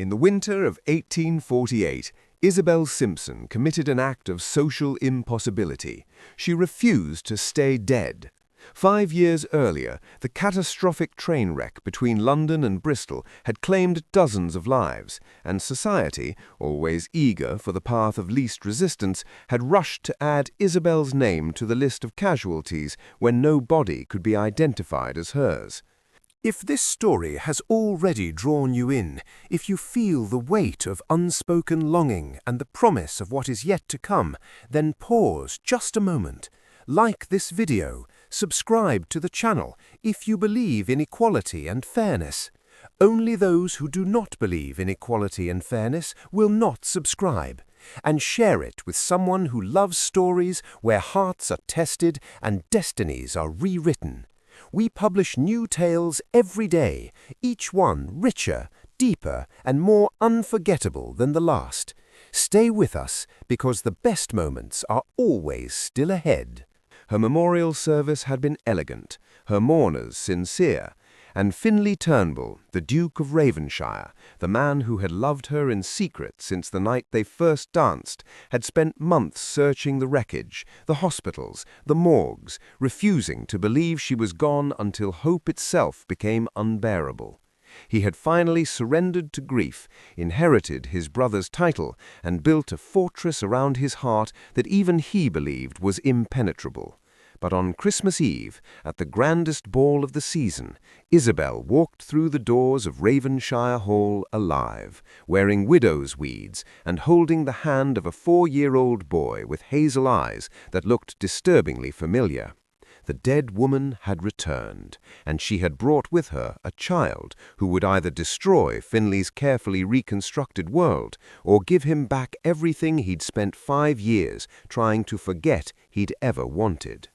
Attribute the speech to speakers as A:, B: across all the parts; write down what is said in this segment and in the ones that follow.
A: In the winter of 1848, Isabel Simpson committed an act of social impossibility. She refused to stay dead. 5 years earlier, the catastrophic train wreck between London and Bristol had claimed dozens of lives, and society, always eager for the path of least resistance, had rushed to add Isabel's name to the list of casualties when no body could be identified as hers.
B: If this story has already drawn you in, if you feel the weight of unspoken longing and the promise of what is yet to come, then pause just a moment. Like this video, subscribe to the channel if you believe in equality and fairness. Only those who do not believe in equality and fairness will not subscribe. And share it with someone who loves stories where hearts are tested and destinies are rewritten. We publish new tales every day, each one richer, deeper, and more unforgettable than the last. Stay with us because the best moments are always still ahead.
A: Her memorial service had been elegant, her mourners sincere, and Finlay Turnbull, the Duke of Ravenshire, the man who had loved her in secret since the night they first danced, had spent months searching the wreckage, the hospitals, the morgues, refusing to believe she was gone until hope itself became unbearable. He had finally surrendered to grief, inherited his brother's title, and built a fortress around his heart that even he believed was impenetrable. But on Christmas Eve, at the grandest ball of the season, Isabel walked through the doors of Ravenshire Hall alive, wearing widow's weeds and holding the hand of a 4-year-old boy with hazel eyes that looked disturbingly familiar. The dead woman had returned, and she had brought with her a child who would either destroy Finlay's carefully reconstructed world or give him back everything he'd spent 5 years trying to forget he'd ever wanted.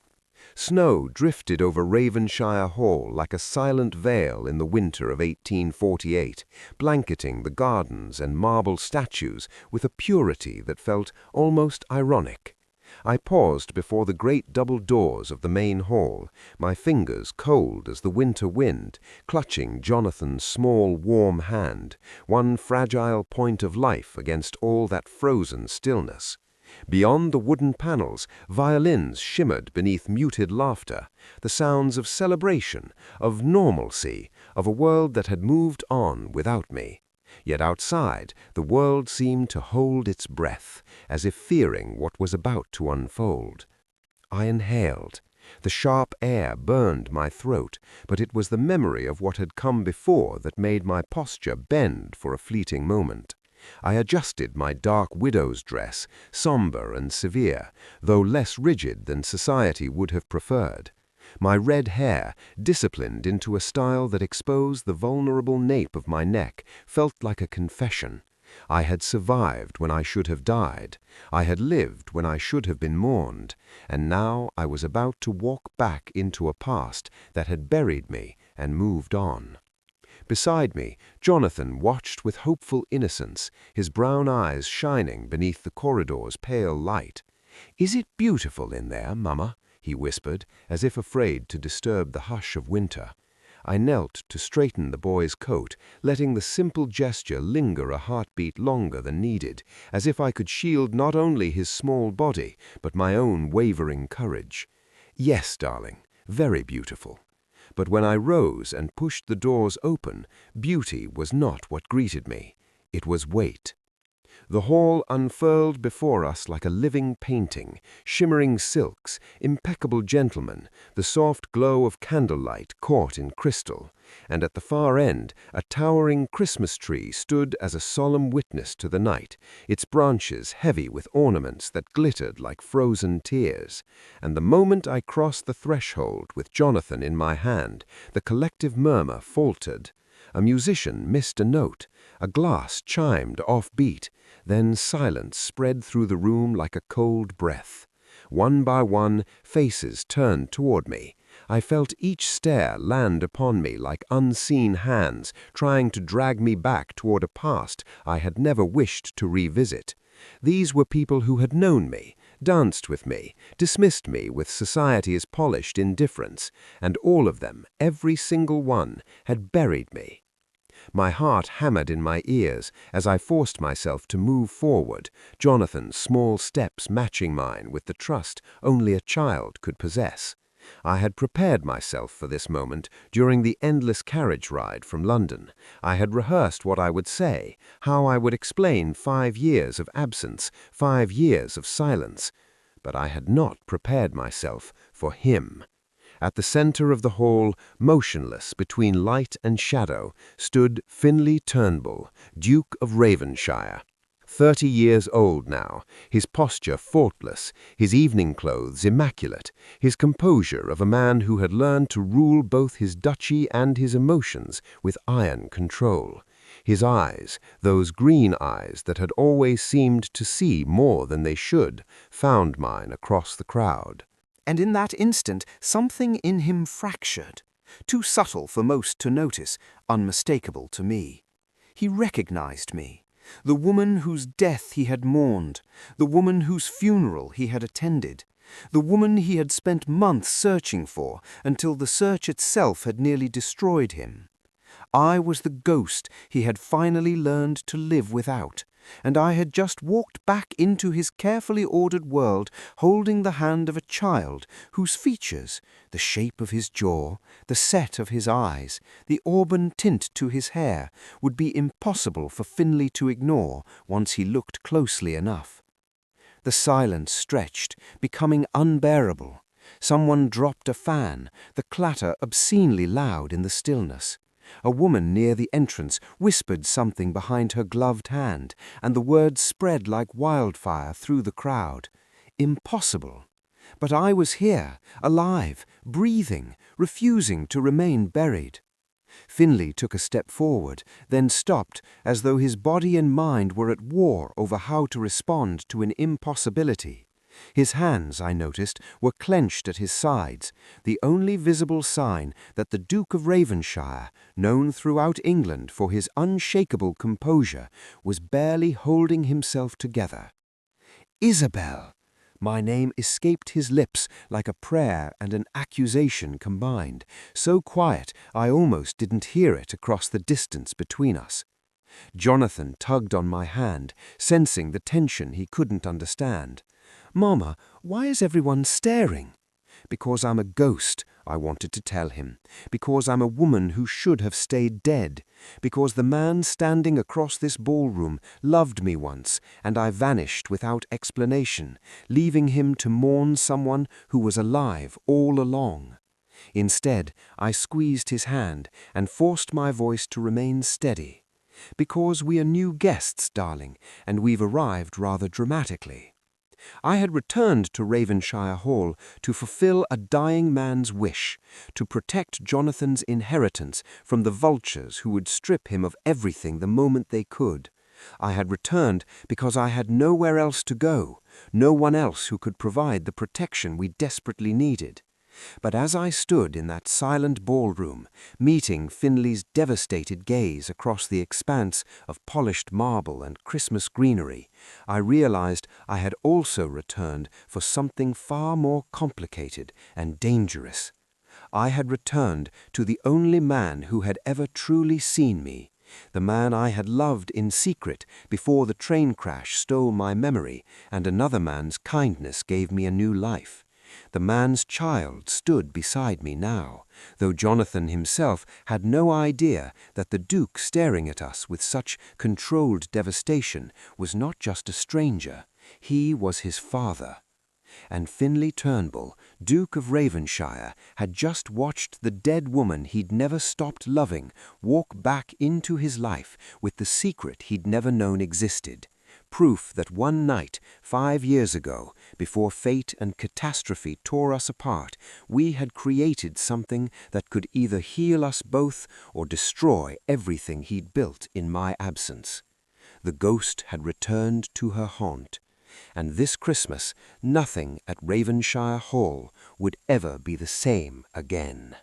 A: Snow drifted over Ravenshire Hall like a silent veil in the winter of 1848, blanketing the gardens and marble statues with a purity that felt almost ironic. I paused before the great double doors of the main hall, my fingers cold as the winter wind, clutching Jonathan's small, warm hand, one fragile point of life against all that frozen stillness. Beyond the wooden panels, violins shimmered beneath muted laughter, the sounds of celebration, of normalcy, of a world that had moved on without me. Yet outside, the world seemed to hold its breath, as if fearing what was about to unfold. I inhaled. The sharp air burned my throat, but it was the memory of what had come before that made my posture bend for a fleeting moment. I adjusted my dark widow's dress, somber and severe, though less rigid than society would have preferred. My red hair, disciplined into a style that exposed the vulnerable nape of my neck, felt like a confession. I had survived when I should have died. I had lived when I should have been mourned. And now I was about to walk back into a past that had buried me and moved on. Beside me, Jonathan watched with hopeful innocence, his brown eyes shining beneath the corridor's pale light. "Is it beautiful in there, Mama?" he whispered, as if afraid to disturb the hush of winter. I knelt to straighten the boy's coat, letting the simple gesture linger a heartbeat longer than needed, as if I could shield not only his small body, but my own wavering courage. "Yes, darling, very beautiful." But when I rose and pushed the doors open, beauty was not what greeted me. It was weight. The hall unfurled before us like a living painting, shimmering silks, impeccable gentlemen, the soft glow of candlelight caught in crystal, and at the far end a towering Christmas tree stood as a solemn witness to the night, its branches heavy with ornaments that glittered like frozen tears. And the moment I crossed the threshold with Jonathan in my hand, the collective murmur faltered. A musician missed a note, a glass chimed off-beat, then silence spread through the room like a cold breath. One by one, faces turned toward me. I felt each stare land upon me like unseen hands trying to drag me back toward a past I had never wished to revisit. These were people who had known me, danced with me, dismissed me with society's polished indifference, and all of them, every single one, had buried me. My heart hammered in my ears as I forced myself to move forward, Jonathan's small steps matching mine with the trust only a child could possess. I had prepared myself for this moment during the endless carriage ride from London. I had rehearsed what I would say, how I would explain 5 years of absence, 5 years of silence. But I had not prepared myself for him. At the center of the hall, motionless between light and shadow, stood Finlay Turnbull, Duke of Ravenshire. 30 years old now, his posture faultless, his evening clothes immaculate, his composure of a man who had learned to rule both his duchy and his emotions with iron control. His eyes, those green eyes that had always seemed to see more than they should, found mine across the crowd.
B: And in that instant something in him fractured, too subtle for most to notice, unmistakable to me. He recognized me, the woman whose death he had mourned, the woman whose funeral he had attended, the woman he had spent months searching for until the search itself had nearly destroyed him. I was the ghost he had finally learned to live without, and I had just walked back into his carefully ordered world holding the hand of a child whose features, the shape of his jaw, the set of his eyes, the auburn tint to his hair, would be impossible for Finlay to ignore once he looked closely enough. The silence stretched, becoming unbearable. Someone dropped a fan, the clatter obscenely loud in the stillness. A woman near the entrance whispered something behind her gloved hand, and the words spread like wildfire through the crowd. Impossible. But I was here, alive, breathing, refusing to remain buried. Finlay took a step forward, then stopped, as though his body and mind were at war over how to respond to an impossibility. His hands, I noticed, were clenched at his sides, the only visible sign that the Duke of Ravenshire, known throughout England for his unshakable composure, was barely holding himself together. Isabel! My name escaped his lips like a prayer and an accusation combined, so quiet I almost didn't hear it across the distance between us. Jonathan tugged on my hand, sensing the tension he couldn't understand. "Mama, why is everyone staring?" "Because I'm a ghost," I wanted to tell him. "Because I'm a woman who should have stayed dead. Because the man standing across this ballroom loved me once, and I vanished without explanation, leaving him to mourn someone who was alive all along." Instead, I squeezed his hand and forced my voice to remain steady. "Because we are new guests, darling, and we've arrived rather dramatically." I had returned to Ravenshire Hall to fulfill a dying man's wish, to protect Jonathan's inheritance from the vultures who would strip him of everything the moment they could. I had returned because I had nowhere else to go, no one else who could provide the protection we desperately needed. But as I stood in that silent ballroom, meeting Finlay's devastated gaze across the expanse of polished marble and Christmas greenery, I realized I had also returned for something far more complicated and dangerous. I had returned to the only man who had ever truly seen me, the man I had loved in secret before the train crash stole my memory and another man's kindness gave me a new life. The man's child stood beside me now, though Jonathan himself had no idea that the Duke staring at us with such controlled devastation was not just a stranger, he was his father. And Finlay Turnbull, Duke of Ravenshire, had just watched the dead woman he'd never stopped loving walk back into his life with the secret he'd never known existed. Proof that one night, 5 years ago, before fate and catastrophe tore us apart, we had created something that could either heal us both or destroy everything he'd built in my absence. The ghost had returned to her haunt, and this Christmas nothing at Ravenshire Hall would ever be the same again.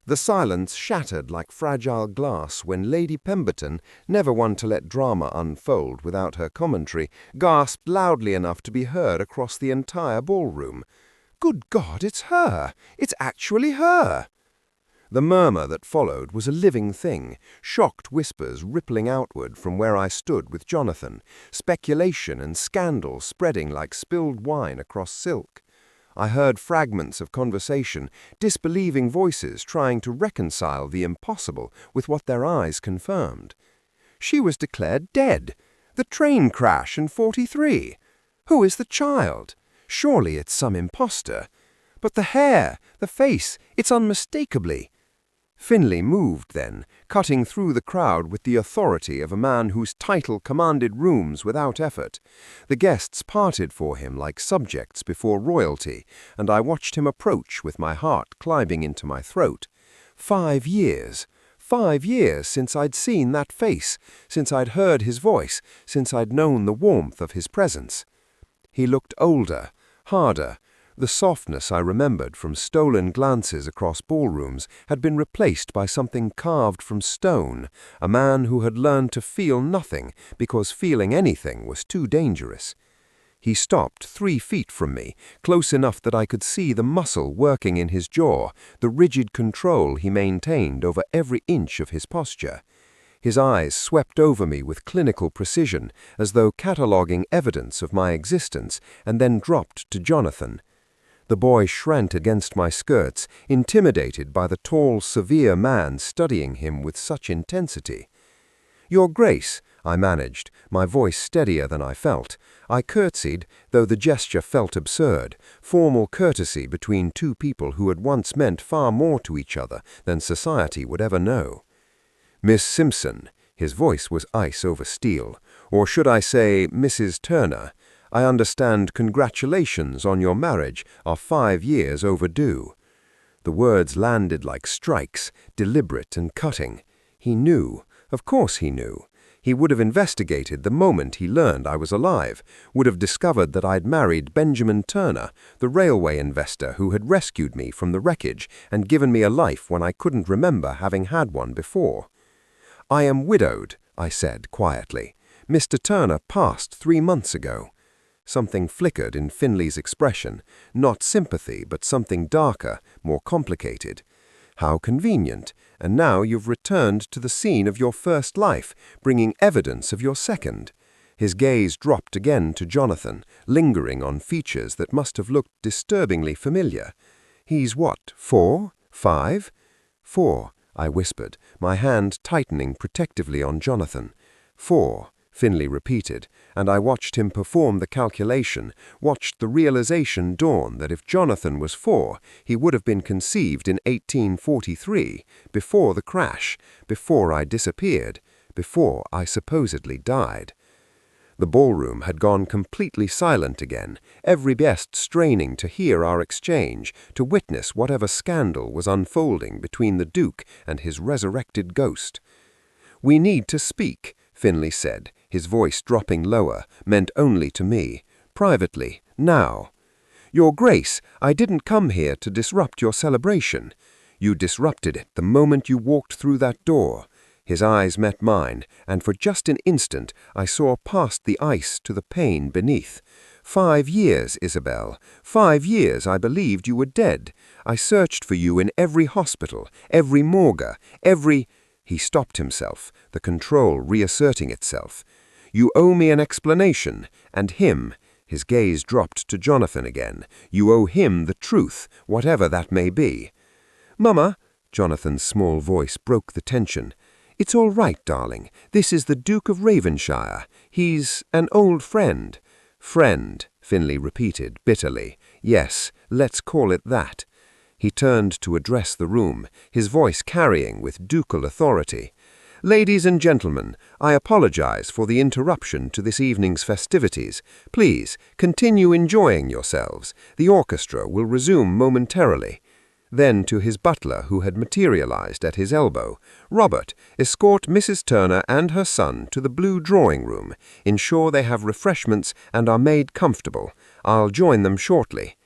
A: The silence shattered like fragile glass when Lady Pemberton, never one to let drama unfold without her commentary, gasped loudly enough to be heard across the entire ballroom. "Good God, it's her! It's actually her!" The murmur that followed was a living thing, shocked whispers rippling outward from where I stood with Jonathan, speculation and scandal spreading like spilled wine across silk. I heard fragments of conversation, disbelieving voices trying to reconcile the impossible with what their eyes confirmed. She was declared dead. The train crash in 43. Who is the child? Surely it's some impostor. But the hair, the face, it's unmistakably. Finlay moved then, cutting through the crowd with the authority of a man whose title commanded rooms without effort. The guests parted for him like subjects before royalty, and I watched him approach with my heart climbing into my throat. 5 years. 5 years since I'd seen that face, since I'd heard his voice, since I'd known the warmth of his presence. He looked older, harder. The softness I remembered from stolen glances across ballrooms had been replaced by something carved from stone, a man who had learned to feel nothing because feeling anything was too dangerous. He stopped 3 feet from me, close enough that I could see the muscle working in his jaw, the rigid control he maintained over every inch of his posture. His eyes swept over me with clinical precision, as though cataloguing evidence of my existence, and then dropped to Jonathan. The boy shrank against my skirts, intimidated by the tall, severe man studying him with such intensity. "Your Grace," I managed, my voice steadier than I felt. I curtsied, though the gesture felt absurd, formal courtesy between 2 people who had once meant far more to each other than society would ever know. "Miss Simpson," his voice was ice over steel, "or should I say Mrs. Turner, I understand congratulations on your marriage are 5 years overdue." The words landed like strikes, deliberate and cutting. He knew. Of course he knew. He would have investigated the moment he learned I was alive, would have discovered that I'd married Benjamin Turner, the railway investor who had rescued me from the wreckage and given me a life when I couldn't remember having had one before. "I am widowed," I said quietly. "Mr. Turner passed 3 months ago." Something flickered in Finlay's expression, not sympathy, but something darker, more complicated. "How convenient. And now you've returned to the scene of your first life, bringing evidence of your second." His gaze dropped again to Jonathan, lingering on features that must have looked disturbingly familiar. "He's what, 4? 5? 4, I whispered, my hand tightening protectively on Jonathan. 4. Finlay repeated, and I watched him perform the calculation, watched the realization dawn that if Jonathan was 4, he would have been conceived in 1843, before the crash, before I disappeared, before I supposedly died. The ballroom had gone completely silent again, every guest straining to hear our exchange, to witness whatever scandal was unfolding between the Duke and his resurrected ghost. "We need to speak," Finlay said, his voice dropping lower, meant only to me. "Privately, now." "Your Grace, I didn't come here to disrupt your celebration." "You disrupted it the moment you walked through that door." His eyes met mine, and for just an instant I saw past the ice to the pain beneath. 5 years, Isabel. 5 years I believed you were dead. I searched for you in every hospital, every morgue, every— He stopped himself, the control reasserting itself. "You owe me an explanation, and him." His gaze dropped to Jonathan again. "You owe him the truth, whatever that may be." "Mama," Jonathan's small voice broke the tension. "It's all right, darling. This is the Duke of Ravenshire. He's an old friend." "Friend," Finlay repeated bitterly. "Yes, let's call it that." He turned to address the room, his voice carrying with ducal authority. "Ladies and gentlemen, I apologize for the interruption to this evening's festivities. Please, continue enjoying yourselves. The orchestra will resume momentarily." Then to his butler who had materialized at his elbow, "Robert, escort Mrs. Turner and her son to the blue drawing-room. Ensure they have refreshments and are made comfortable. I'll join them shortly."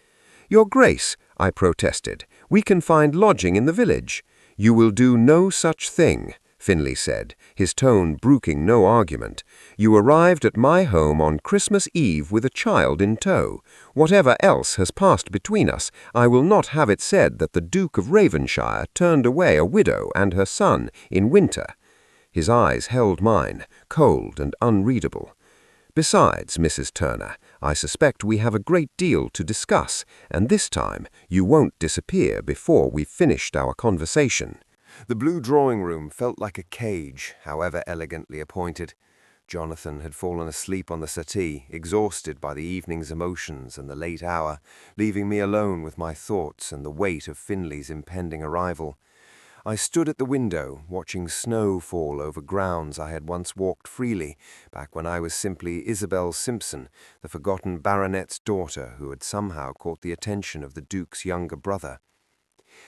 A: "Your Grace," I protested, "we can find lodging in the village." "You will do no such thing," Finley said, his tone brooking no argument. "You arrived at my home on Christmas Eve with a child in tow. Whatever else has passed between us, I will not have it said that the Duke of Ravenshire turned away a widow and her son in winter." His eyes held mine, cold and unreadable. "Besides, Mrs. Turner, I suspect we have a great deal to discuss, and this time you won't disappear before we've finished our conversation."
B: The blue drawing-room felt like a cage, however elegantly appointed. Jonathan had fallen asleep on the settee, exhausted by the evening's emotions and the late hour, leaving me alone with my thoughts and the weight of Finley's impending arrival. I stood at the window, watching snow fall over grounds I had once walked freely, back when I was simply Isabel Simpson, the forgotten baronet's daughter who had somehow caught the attention of the Duke's younger brother.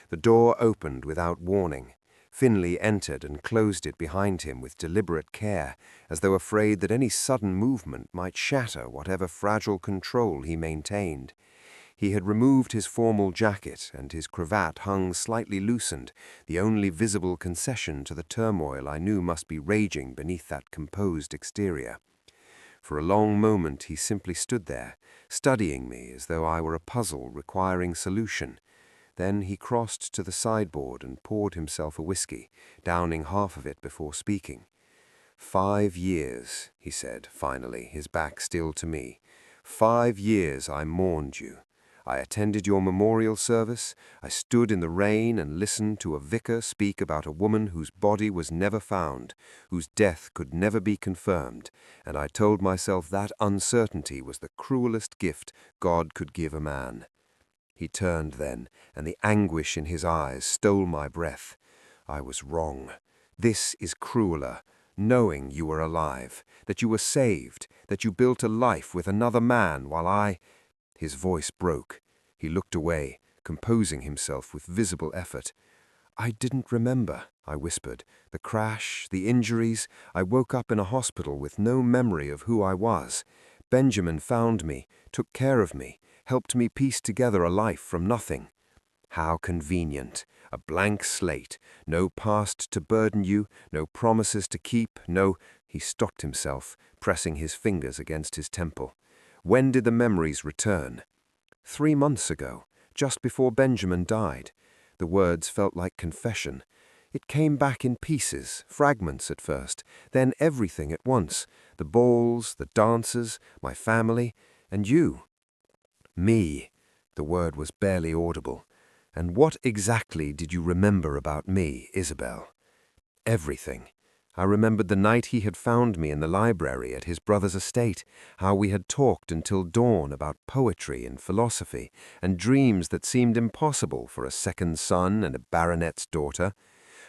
B: The door opened without warning. Finley entered and closed it behind him with deliberate care, as though afraid that any sudden movement might shatter whatever fragile control he maintained. He had removed his formal jacket, and his cravat hung slightly loosened, the only visible concession to the turmoil I knew must be raging beneath that composed exterior. For a long moment he simply stood there, studying me as though I were a puzzle requiring solution. Then he crossed to the sideboard and poured himself a whiskey, downing half of it before speaking. "5 years," he said, finally, his back still to me. "5 years I mourned you. I attended your memorial service. I stood in the rain and listened to a vicar speak about a woman whose body was never found, whose death could never be confirmed, and I told myself that uncertainty was the cruelest gift God could give a man." He turned then, and the anguish in his eyes stole my breath. "I was wrong. This is crueler. Knowing you were alive, that you were saved, that you built a life with another man while I—" His voice broke. He looked away, composing himself with visible effort. "I didn't remember," I whispered. "The crash, the injuries. I woke up in a hospital with no memory of who I was. Benjamin found me, took care of me, helped me piece together a life from nothing. How convenient. A blank slate. No past to burden you, no promises to keep, no—" He stopped himself, pressing his fingers against his temple. "When did the memories return?" 3 months ago, just before Benjamin died." The words felt like confession. "It came back in pieces, fragments at first, then everything at once. The balls, the dances, my family, and you." "Me." The word was barely audible. "And what exactly did you remember about me, Isabel?" "Everything. I remembered the night he had found me in the library at his brother's estate, how we had talked until dawn about poetry and philosophy, and dreams that seemed impossible for a second son and a baronet's daughter.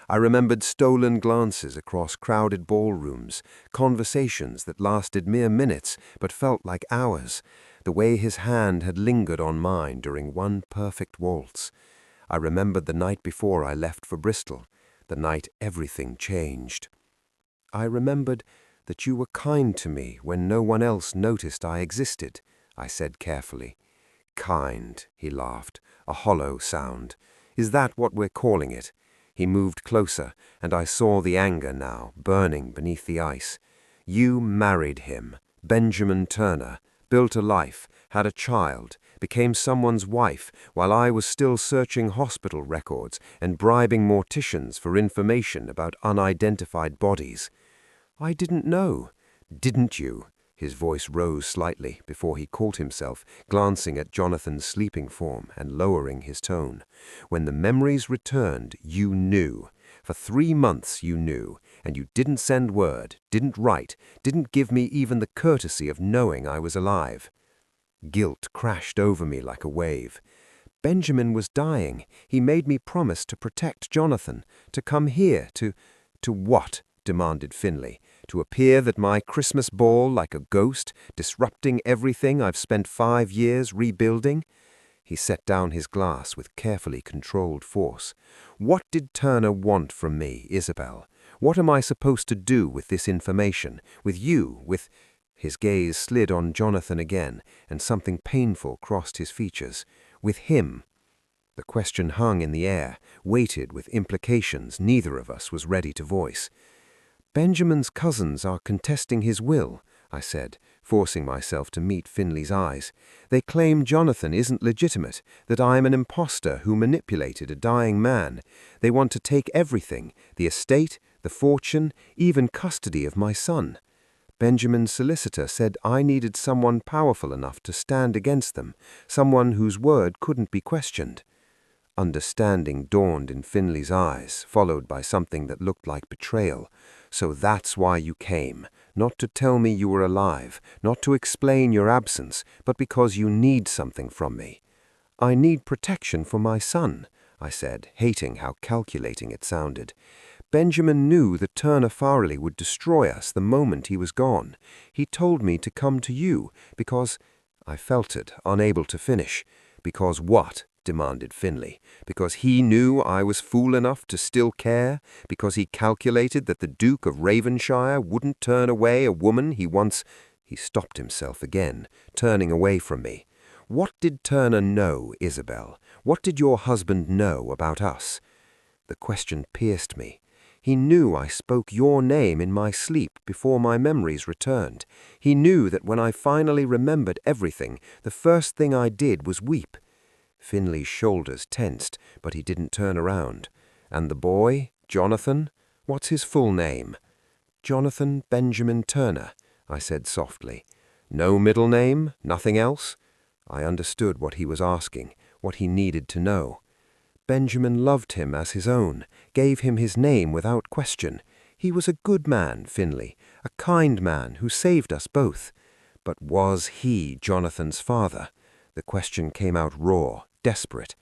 B: I remembered stolen glances across crowded ballrooms, conversations that lasted mere minutes but felt like hours, the way his hand had lingered on mine during one perfect waltz. I remembered the night before I left for Bristol, the night everything changed. I remembered that you were kind to me when no one else noticed I existed," I said carefully. "Kind," he laughed, a hollow sound. "Is that what we're calling it?" He moved closer, and I saw the anger now, burning beneath the ice. "You married him, Benjamin Turner, built a life, had a child, became someone's wife, while I was still searching hospital records and bribing morticians for information about unidentified bodies. I didn't know. Didn't you?" His voice rose slightly before he caught himself, glancing at Jonathan's sleeping form and lowering his tone. "When the memories returned, you knew. For 3 months you knew, and you didn't send word, didn't write, didn't give me even the courtesy of knowing I was alive." Guilt crashed over me like a wave. "Benjamin was dying. He made me promise to protect Jonathan, to come here, to—" "To what?" demanded Finley. "To appear at my Christmas ball like a ghost, disrupting everything I've spent 5 years rebuilding?" He set down his glass with carefully controlled force. "What did Turner want from me, Isabel? What am I supposed to do with this information? With you? With—" His gaze slid on Jonathan again, and something painful crossed his features. "With him."
A: The question hung in the air, weighted with implications neither of us was ready to voice. "Benjamin's cousins are contesting his will," I said, forcing myself to meet Finley's eyes. "They claim Jonathan isn't legitimate, that I'm an impostor who manipulated a dying man. They want to take everything, the estate, the fortune, even custody of my son. Benjamin's solicitor said I needed someone powerful enough to stand against them, someone whose word couldn't be questioned." Understanding dawned in Finley's eyes, followed by something that looked like betrayal. "So that's why you came. Not to tell me you were alive, not to explain your absence, but because you need something from me." "I need protection for my son," I said, hating how calculating it sounded. "Benjamin knew that Turner Farley would destroy us the moment he was gone. He told me to come to you, because—" I felt it, unable to finish. "Because what?" demanded Finley. "Because he knew I was fool enough to still care? Because he calculated that the Duke of Ravenshire wouldn't turn away a woman he once—" He stopped himself again, turning away from me. "What did Turner know, Isabel? What did your husband know about us?" The question pierced me. He knew I spoke your name in my sleep before my memories returned. He knew that when I finally remembered everything, the first thing I did was weep. Finley's shoulders tensed, but he didn't turn around. "And the boy, Jonathan? What's his full name?" "Jonathan Benjamin Turner," I said softly. "No middle name? Nothing else?" I understood what he was asking, what he needed to know. "Benjamin loved him as his own, gave him his name without question. He was a good man, Finley, a kind man who saved us both. But was he Jonathan's father?" The question came out raw, desperate.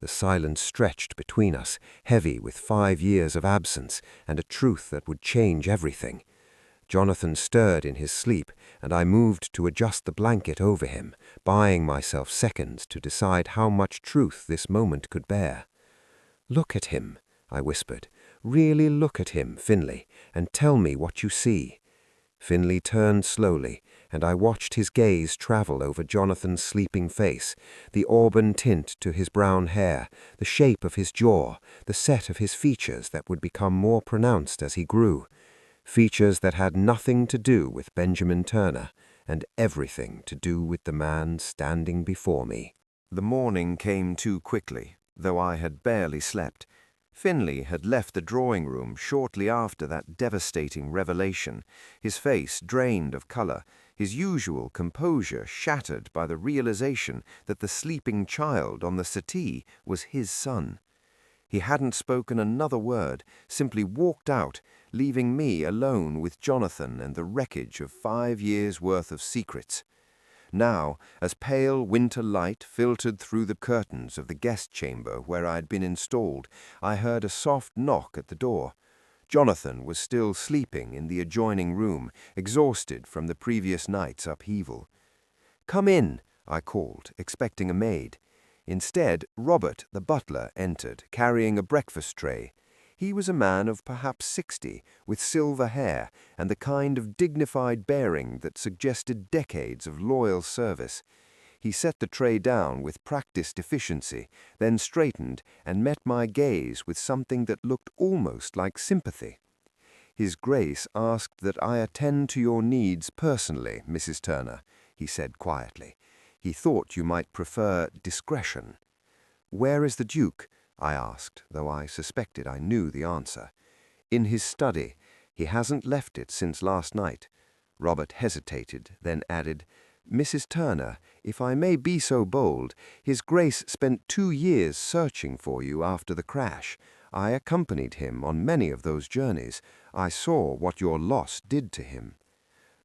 A: The silence stretched between us, heavy with 5 years of absence and a truth that would change everything. Jonathan stirred in his sleep, and I moved to adjust the blanket over him, buying myself seconds to decide how much truth this moment could bear. "Look at him," I whispered. "Really look at him, Finley, and tell me what you see." Finley turned slowly, and I watched his gaze travel over Jonathan's sleeping face, the auburn tint to his brown hair, the shape of his jaw, the set of his features that would become more pronounced as he grew. Features that had nothing to do with Benjamin Turner, and everything to do with the man standing before me.
B: The morning came too quickly, though I had barely slept. Finley had left the drawing-room shortly after that devastating revelation, his face drained of color, his usual composure shattered by the realization that the sleeping child on the settee was his son. He hadn't spoken another word, simply walked out, leaving me alone with Jonathan and the wreckage of 5 years' worth of secrets. Now, as pale winter light filtered through the curtains of the guest chamber where I had been installed, I heard a soft knock at the door. Jonathan was still sleeping in the adjoining room, exhausted from the previous night's upheaval. "Come in," I called, expecting a maid. Instead, Robert, the butler, entered, carrying a breakfast tray. He was a man of perhaps 60, with silver hair and the kind of dignified bearing that suggested decades of loyal service. He set the tray down with practiced efficiency, then straightened and met my gaze with something that looked almost like sympathy. "His Grace asked that I attend to your needs personally, Mrs. Turner," he said quietly. "He thought you might prefer discretion." "Where is the Duke?" I asked, though I suspected I knew the answer. "In his study. He hasn't left it since last night." Robert hesitated, then added, "Mrs. Turner, if I may be so bold, His Grace spent 2 years searching for you after the crash. I accompanied him on many of those journeys. I saw what your loss did to him."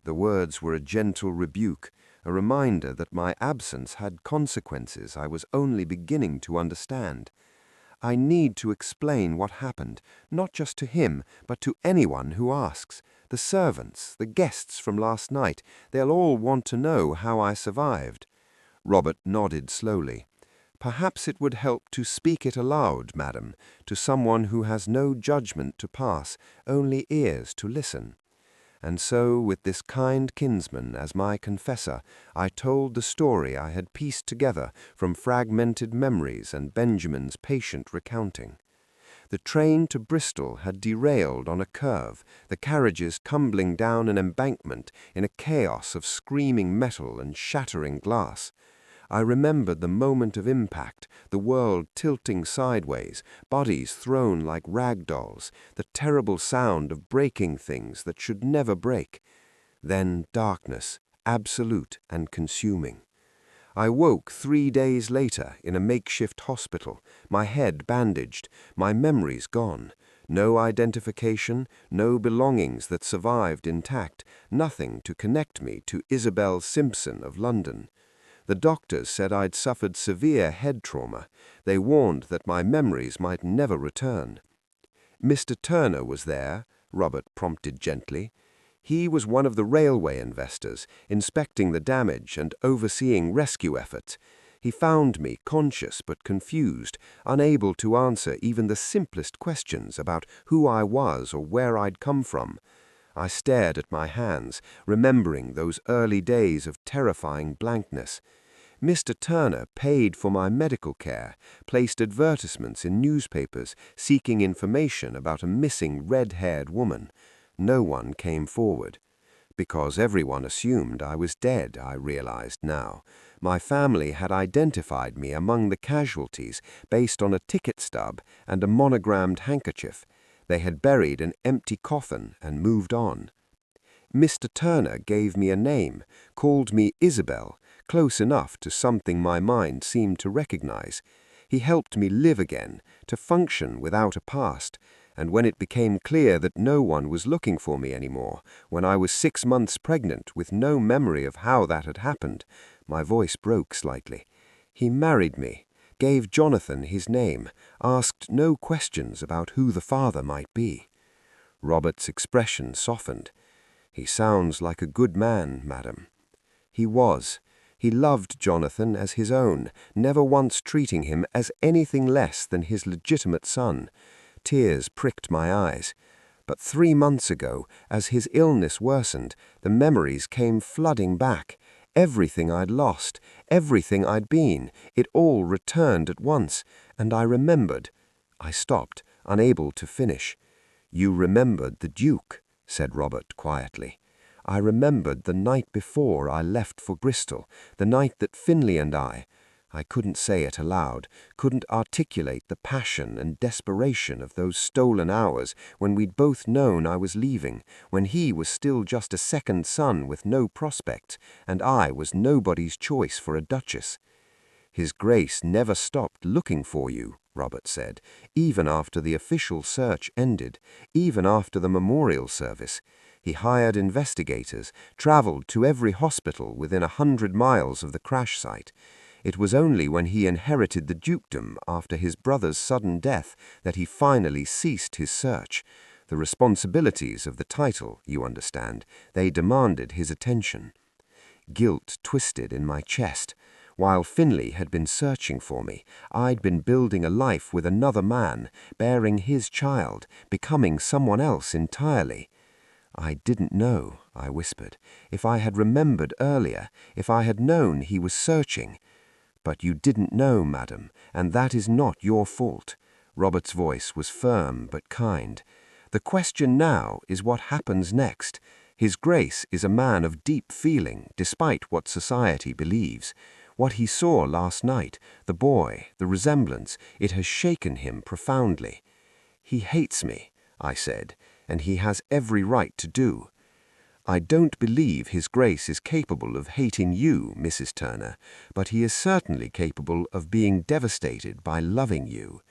B: The words were a gentle rebuke, a reminder that my absence had consequences I was only beginning to understand. "I need to explain what happened, not just to him, but to anyone who asks. The servants, the guests from last night, they'll all want to know how I survived." Robert nodded slowly. "Perhaps it would help to speak it aloud, madam, to someone who has no judgment to pass, only ears to listen."
A: And so, with this kind kinsman as my confessor, I told the story I had pieced together from fragmented memories and Benjamin's patient recounting. The train to Bristol had derailed on a curve, the carriages tumbling down an embankment in a chaos of screaming metal and shattering glass. I remembered the moment of impact, the world tilting sideways, bodies thrown like rag dolls, the terrible sound of breaking things that should never break. Then darkness, absolute and consuming. I woke 3 days later in a makeshift hospital, my head bandaged, my memories gone. No identification, no belongings that survived intact, nothing to connect me to Isabel Simpson of London. The doctors said I'd suffered severe head trauma. They warned that my memories might never return. Mr. Turner was there, Robert prompted gently. He was one of the railway investors, inspecting the damage and overseeing rescue efforts. He found me conscious but confused, unable to answer even the simplest questions about who I was or where I'd come from. I stared at my hands, remembering those early days of terrifying blankness. Mr. Turner paid for my medical care, placed advertisements in newspapers seeking information about a missing red-haired woman. No one came forward. Because everyone assumed I was dead, I realized now. My family had identified me among the casualties based on a ticket stub and a monogrammed handkerchief. They had buried an empty coffin and moved on. Mr. Turner gave me a name, called me Isabel, close enough to something my mind seemed to recognize. He helped me live again, to function without a past, and when it became clear that no one was looking for me anymore, when I was 6 months pregnant with no memory of how that had happened, my voice broke slightly. He married me, gave Jonathan his name, asked no questions about who the father might be. Robert's expression softened. "He sounds like a good man, madam." He was. He loved Jonathan as his own, never once treating him as anything less than his legitimate son. Tears pricked my eyes. But 3 months ago, as his illness worsened, the memories came flooding back. Everything I'd lost, everything I'd been, it all returned at once, and I remembered. I stopped, unable to finish. "You remembered the Duke," said Robert quietly. "I remembered the night before I left for Bristol, the night that Finlay and I couldn't say it aloud, couldn't articulate the passion and desperation of those stolen hours when we'd both known I was leaving, when he was still just a second son with no prospects, and I was nobody's choice for a duchess. His Grace never stopped looking for you," Robert said, "even after the official search ended, even after the memorial service. He hired investigators, traveled to every hospital within 100 miles of the crash site. It was only when he inherited the dukedom after his brother's sudden death that he finally ceased his search. The responsibilities of the title, you understand, they demanded his attention." Guilt twisted in my chest. While Finlay had been searching for me, I'd been building a life with another man, bearing his child, becoming someone else entirely. "I didn't know," I whispered. "If I had remembered earlier, if I had known he was searching." "But you didn't know, madam, and that is not your fault." Robert's voice was firm but kind. "The question now is what happens next. His Grace is a man of deep feeling, despite what society believes. What he saw last night, the boy, the resemblance, it has shaken him profoundly." "He hates me," I said, "and he has every right to do." "I don't believe His Grace is capable of hating you, Mrs. Turner, but he is certainly capable of being devastated by loving you."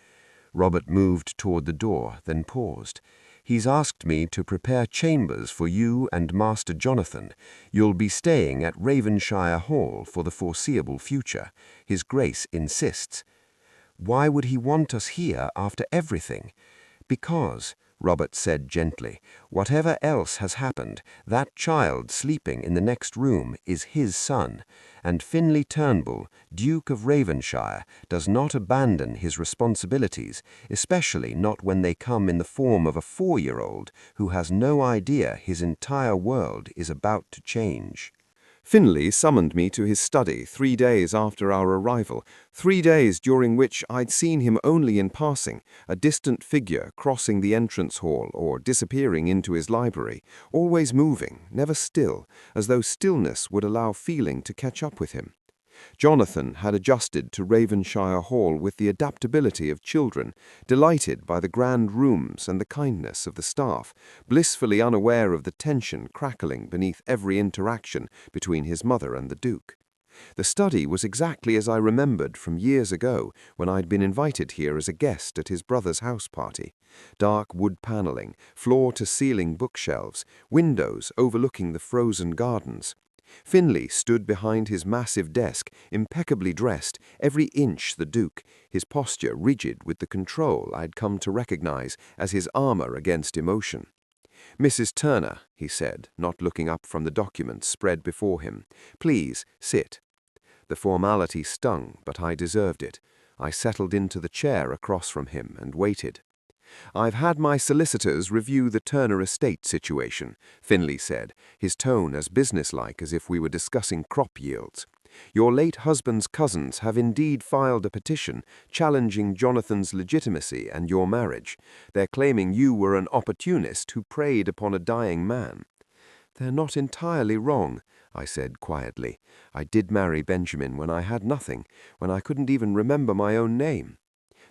A: Robert moved toward the door, then paused. "He's asked me to prepare chambers for you and Master Jonathan. You'll be staying at Ravenshire Hall for the foreseeable future. His Grace insists." "Why would he want us here after everything?" "Because," Robert said gently. "Whatever else has happened, that child sleeping in the next room is his son, and Finley Turnbull, Duke of Ravenshire, does not abandon his responsibilities, especially not when they come in the form of a 4-year-old who has no idea his entire world is about to change." Finley summoned me to his study 3 days after our arrival, 3 days during which I'd seen him only in passing, a distant figure crossing the entrance hall or disappearing into his library, always moving, never still, as though stillness would allow feeling to catch up with him. Jonathan had adjusted to Ravenshire Hall with the adaptability of children, delighted by the grand rooms and the kindness of the staff, blissfully unaware of the tension crackling beneath every interaction between his mother and the Duke. The study was exactly as I remembered from years ago when I'd been invited here as a guest at his brother's house party. Dark wood paneling, floor-to-ceiling bookshelves, windows overlooking the frozen gardens. Finley stood behind his massive desk, impeccably dressed, every inch the Duke, his posture rigid with the control I'd come to recognize as his armor against emotion. "Mrs. Turner," he said, not looking up from the documents spread before him, "please sit." The formality stung, but I deserved it. I settled into the chair across from him and waited. "I've had my solicitors review the Turner estate situation," Finley said, his tone as businesslike as if we were discussing crop yields. "Your late husband's cousins have indeed filed a petition challenging Jonathan's legitimacy and your marriage. They're claiming you were an opportunist who preyed upon a dying man." "They're not entirely wrong," I said quietly. "I did marry Benjamin when I had nothing, when I couldn't even remember my own name."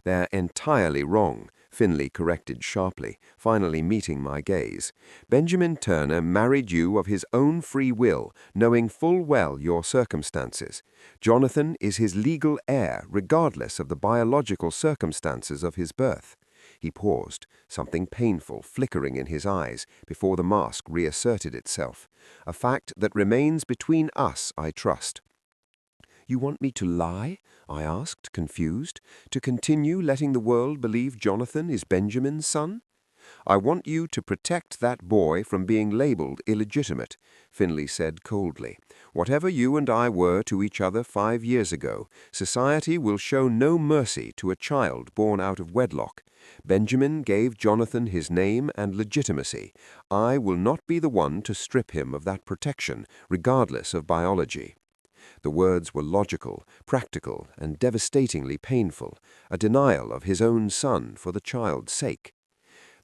A: "They're entirely wrong," Finley corrected sharply, finally meeting my gaze. "Benjamin Turner married you of his own free will, knowing full well your circumstances. Jonathan is his legal heir, regardless of the biological circumstances of his birth." He paused, something painful flickering in his eyes before the mask reasserted itself. "A fact that remains between us, I trust." "You want me to lie?" I asked, confused. "To continue letting the world believe Jonathan is Benjamin's son?" "I want you to protect that boy from being labeled illegitimate," Finley said coldly. "Whatever you and I were to each other 5 years ago, society will show no mercy to a child born out of wedlock. Benjamin gave Jonathan his name and legitimacy. I will not be the one to strip him of that protection, regardless of biology." The words were logical, practical, and devastatingly painful, a denial of his own son for the child's sake.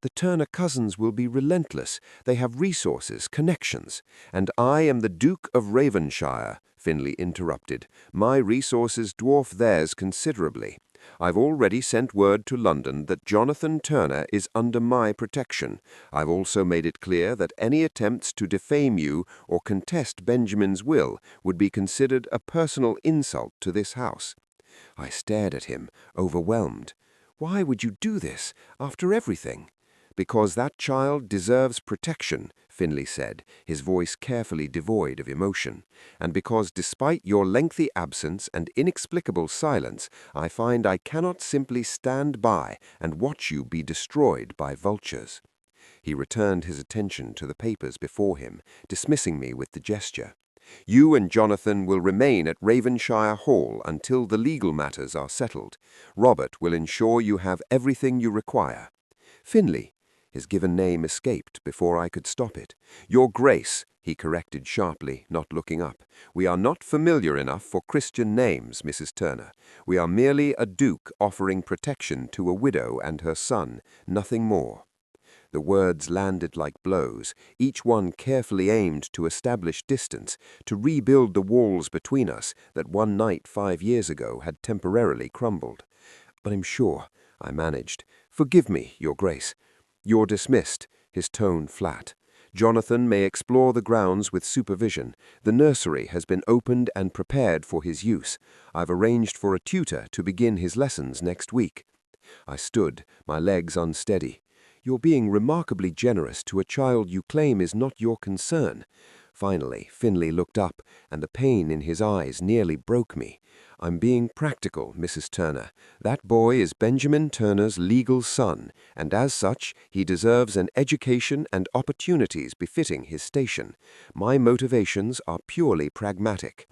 A: "The Turner cousins will be relentless. They have resources, connections. And I am the Duke of Ravenshire," Finley interrupted. "My resources dwarf theirs considerably. I've already sent word to London that Jonathan Turner is under my protection. I've also made it clear that any attempts to defame you or contest Benjamin's will would be considered a personal insult to this house." I stared at him, overwhelmed. "Why would you do this, after everything?" "Because that child deserves protection," Finley said, his voice carefully devoid of emotion. "And because despite your lengthy absence and inexplicable silence, I find I cannot simply stand by and watch you be destroyed by vultures." He returned his attention to the papers before him, dismissing me with the gesture. "You and Jonathan will remain at Ravenshire Hall until the legal matters are settled. Robert will ensure you have everything you require." "Finley." His given name escaped before I could stop it. "Your Grace," he corrected sharply, not looking up. "We are not familiar enough for Christian names, Mrs. Turner. We are merely a duke offering protection to a widow and her son, nothing more." The words landed like blows, each one carefully aimed to establish distance, to rebuild the walls between us that one night 5 years ago had temporarily crumbled. "But I'm sure," I managed. "Forgive me, Your Grace." "You're dismissed," his tone flat. "Jonathan may explore the grounds with supervision. The nursery has been opened and prepared for his use. I've arranged for a tutor to begin his lessons next week." I stood, my legs unsteady. "You're being remarkably generous to a child you claim is not your concern." Finally, Finley looked up, and the pain in his eyes nearly broke me. "I'm being practical, Mrs. Turner. That boy is Benjamin Turner's legal son, and as such, he deserves an education and opportunities befitting his station. My motivations are purely pragmatic."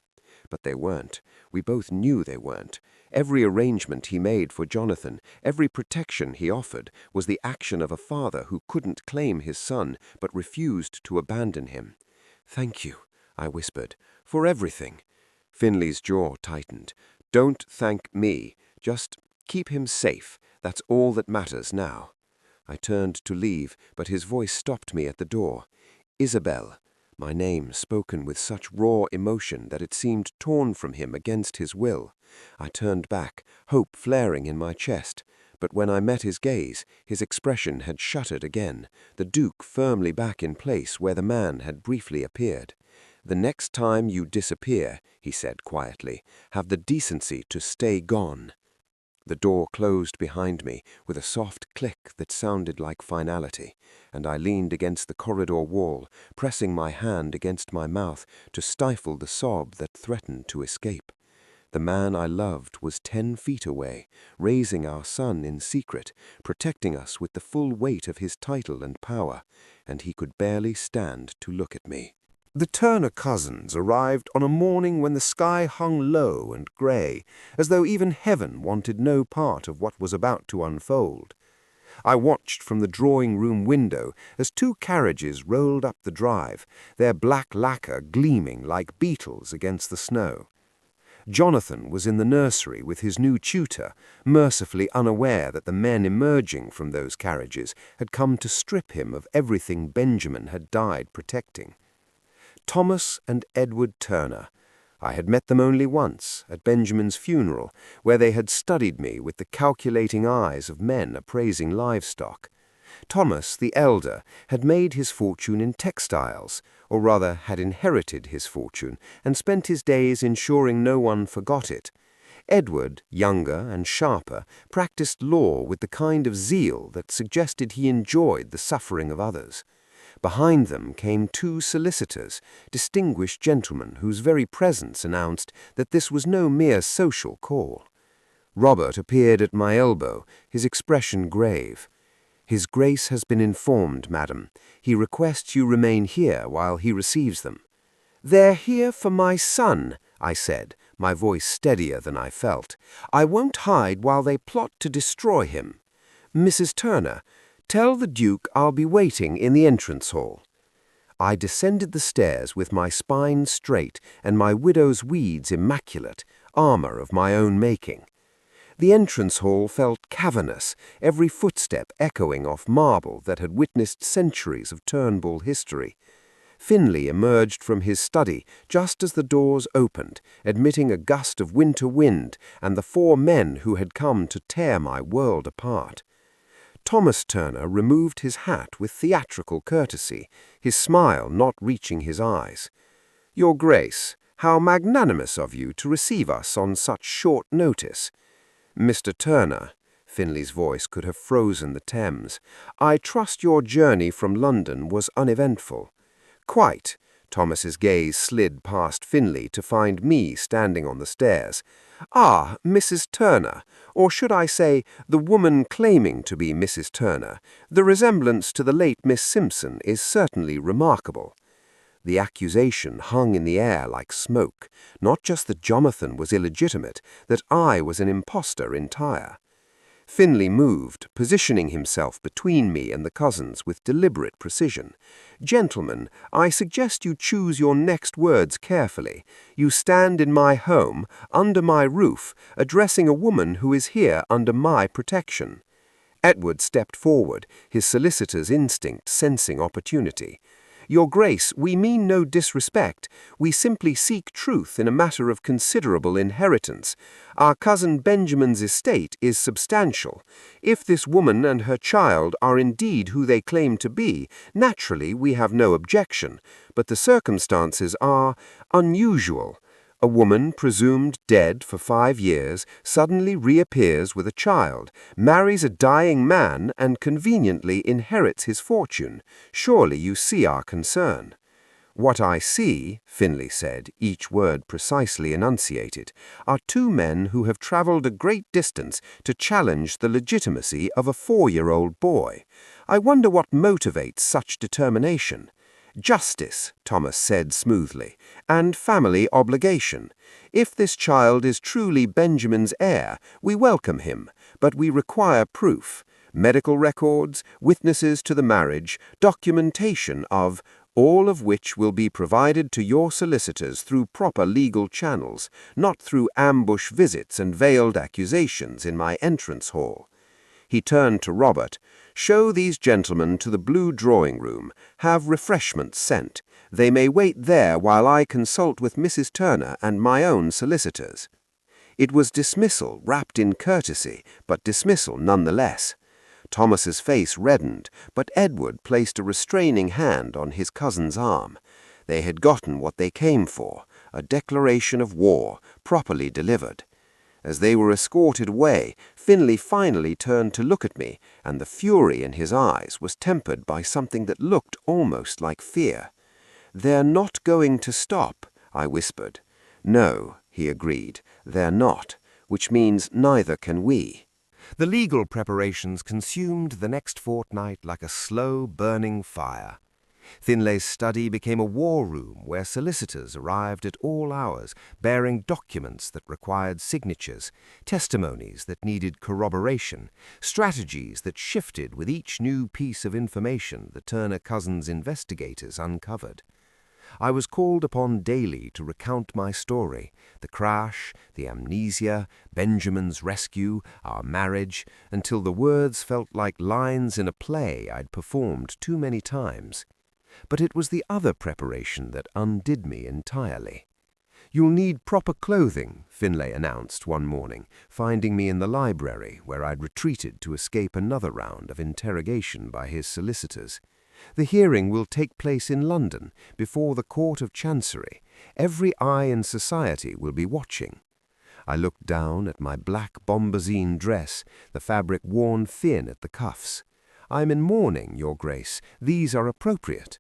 A: But they weren't. We both knew they weren't. Every arrangement he made for Jonathan, every protection he offered, was the action of a father who couldn't claim his son, but refused to abandon him. "Thank you," I whispered, "for everything." Finley's jaw tightened. "Don't thank me. Just keep him safe. That's all that matters now." I turned to leave, but his voice stopped me at the door. "Isabel," my name spoken with such raw emotion that it seemed torn from him against his will. I turned back, hope flaring in my chest. But when I met his gaze, his expression had shuttered again, the Duke firmly back in place where the man had briefly appeared. "The next time you disappear," he said quietly, "have the decency to stay gone." The door closed behind me with a soft click that sounded like finality, and I leaned against the corridor wall, pressing my hand against my mouth to stifle the sob that threatened to escape. The man I loved was 10 feet away, raising our son in secret, protecting us with the full weight of his title and power, and he could barely stand to look at me.
B: The Turner cousins arrived on a morning when the sky hung low and grey, as though even heaven wanted no part of what was about to unfold. I watched from the drawing-room window as 2 carriages rolled up the drive, their black lacquer gleaming like beetles against the snow. Jonathan was in the nursery with his new tutor, mercifully unaware that the men emerging from those carriages had come to strip him of everything Benjamin had died protecting. Thomas and Edward Turner. I had met them only once, at Benjamin's funeral, where they had studied me with the calculating eyes of men appraising livestock. Thomas, the elder, had made his fortune in textiles, or rather had inherited his fortune, and spent his days ensuring no one forgot it. Edward, younger and sharper, practiced law with the kind of zeal that suggested he enjoyed the suffering of others. Behind them came 2 solicitors, distinguished gentlemen whose very presence announced that this was no mere social call. Robert appeared at my elbow, his expression grave. "His Grace has been informed, madam. He requests you remain here while he receives them." "They're here for my son," I said, my voice steadier than I felt. "I won't hide while they plot to destroy him. Mrs. Turner, tell the Duke I'll be waiting in the entrance hall." I descended the stairs with my spine straight and my widow's weeds immaculate, armor of my own making. The entrance hall felt cavernous, every footstep echoing off marble that had witnessed centuries of Turnbull history. Finley emerged from his study just as the doors opened, admitting a gust of winter wind and the 4 men who had come to tear my world apart. Thomas Turner removed his hat with theatrical courtesy, his smile not reaching his eyes. "Your Grace, how magnanimous of you to receive us on such short notice." "Mr. Turner," Finley's voice could have frozen the Thames, "I trust your journey from London was uneventful." "Quite." Thomas's gaze slid past Finley to find me standing on the stairs. "Ah, Mrs. Turner, or should I say, the woman claiming to be Mrs. Turner. The resemblance to the late Miss Simpson is certainly remarkable." The accusation hung in the air like smoke, not just that Jonathan was illegitimate, that I was an impostor entire. Finley moved, positioning himself between me and the cousins with deliberate precision. "Gentlemen, I suggest you choose your next words carefully. You stand in my home, under my roof, addressing a woman who is here under my protection." Edward stepped forward, his solicitor's instinct sensing opportunity. "Your Grace, we mean no disrespect. We simply seek truth in a matter of considerable inheritance. Our cousin Benjamin's estate is substantial. If this woman and her child are indeed who they claim to be, naturally we have no objection. But the circumstances are unusual. A woman presumed dead for 5 years suddenly reappears with a child, marries a dying man, and conveniently inherits his fortune. Surely you see our concern."
A: "What I see," Finlay said, each word precisely enunciated, "are two men who have traveled a great distance to challenge the legitimacy of a 4-year-old boy. I wonder what motivates such determination." "Justice," Thomas said smoothly, "and family obligation. If this child is truly Benjamin's heir, we welcome him, but we require proof. Medical records, witnesses to the marriage, documentation of, all of which will be provided to your solicitors through proper legal channels, not through ambush visits and veiled accusations in my entrance hall." He turned to Robert. "Show these gentlemen to the blue drawing-room. Have refreshments sent. They may wait there while I consult with Mrs. Turner and my own solicitors." It was dismissal wrapped in courtesy, but dismissal nonetheless. Thomas's face reddened, but Edward placed a restraining hand on his cousin's arm. They had gotten what they came for, a declaration of war, properly delivered. As they were escorted away, Finlay finally turned to look at me, and the fury in his eyes was tempered by something that looked almost like fear. "They're not going to stop," I whispered. "No," he agreed, "they're not, which means neither can we." The legal preparations consumed the next fortnight like a slow, burning fire. Finlay's study became a war room where solicitors arrived at all hours, bearing documents that required signatures, testimonies that needed corroboration, strategies that shifted with each new piece of information the Turner cousins' investigators uncovered. I was called upon daily to recount my story, the crash, the amnesia, Benjamin's rescue, our marriage, until the words felt like lines in a play I'd performed too many times. But it was the other preparation that undid me entirely. "You'll need proper clothing," Finlay announced one morning, finding me in the library where I'd retreated to escape another round of interrogation by his solicitors. "The hearing will take place in London, before the Court of Chancery. Every eye in society will be watching." I looked down at my black bombazine dress, the fabric worn thin at the cuffs. "I'm in mourning, Your Grace. These are appropriate."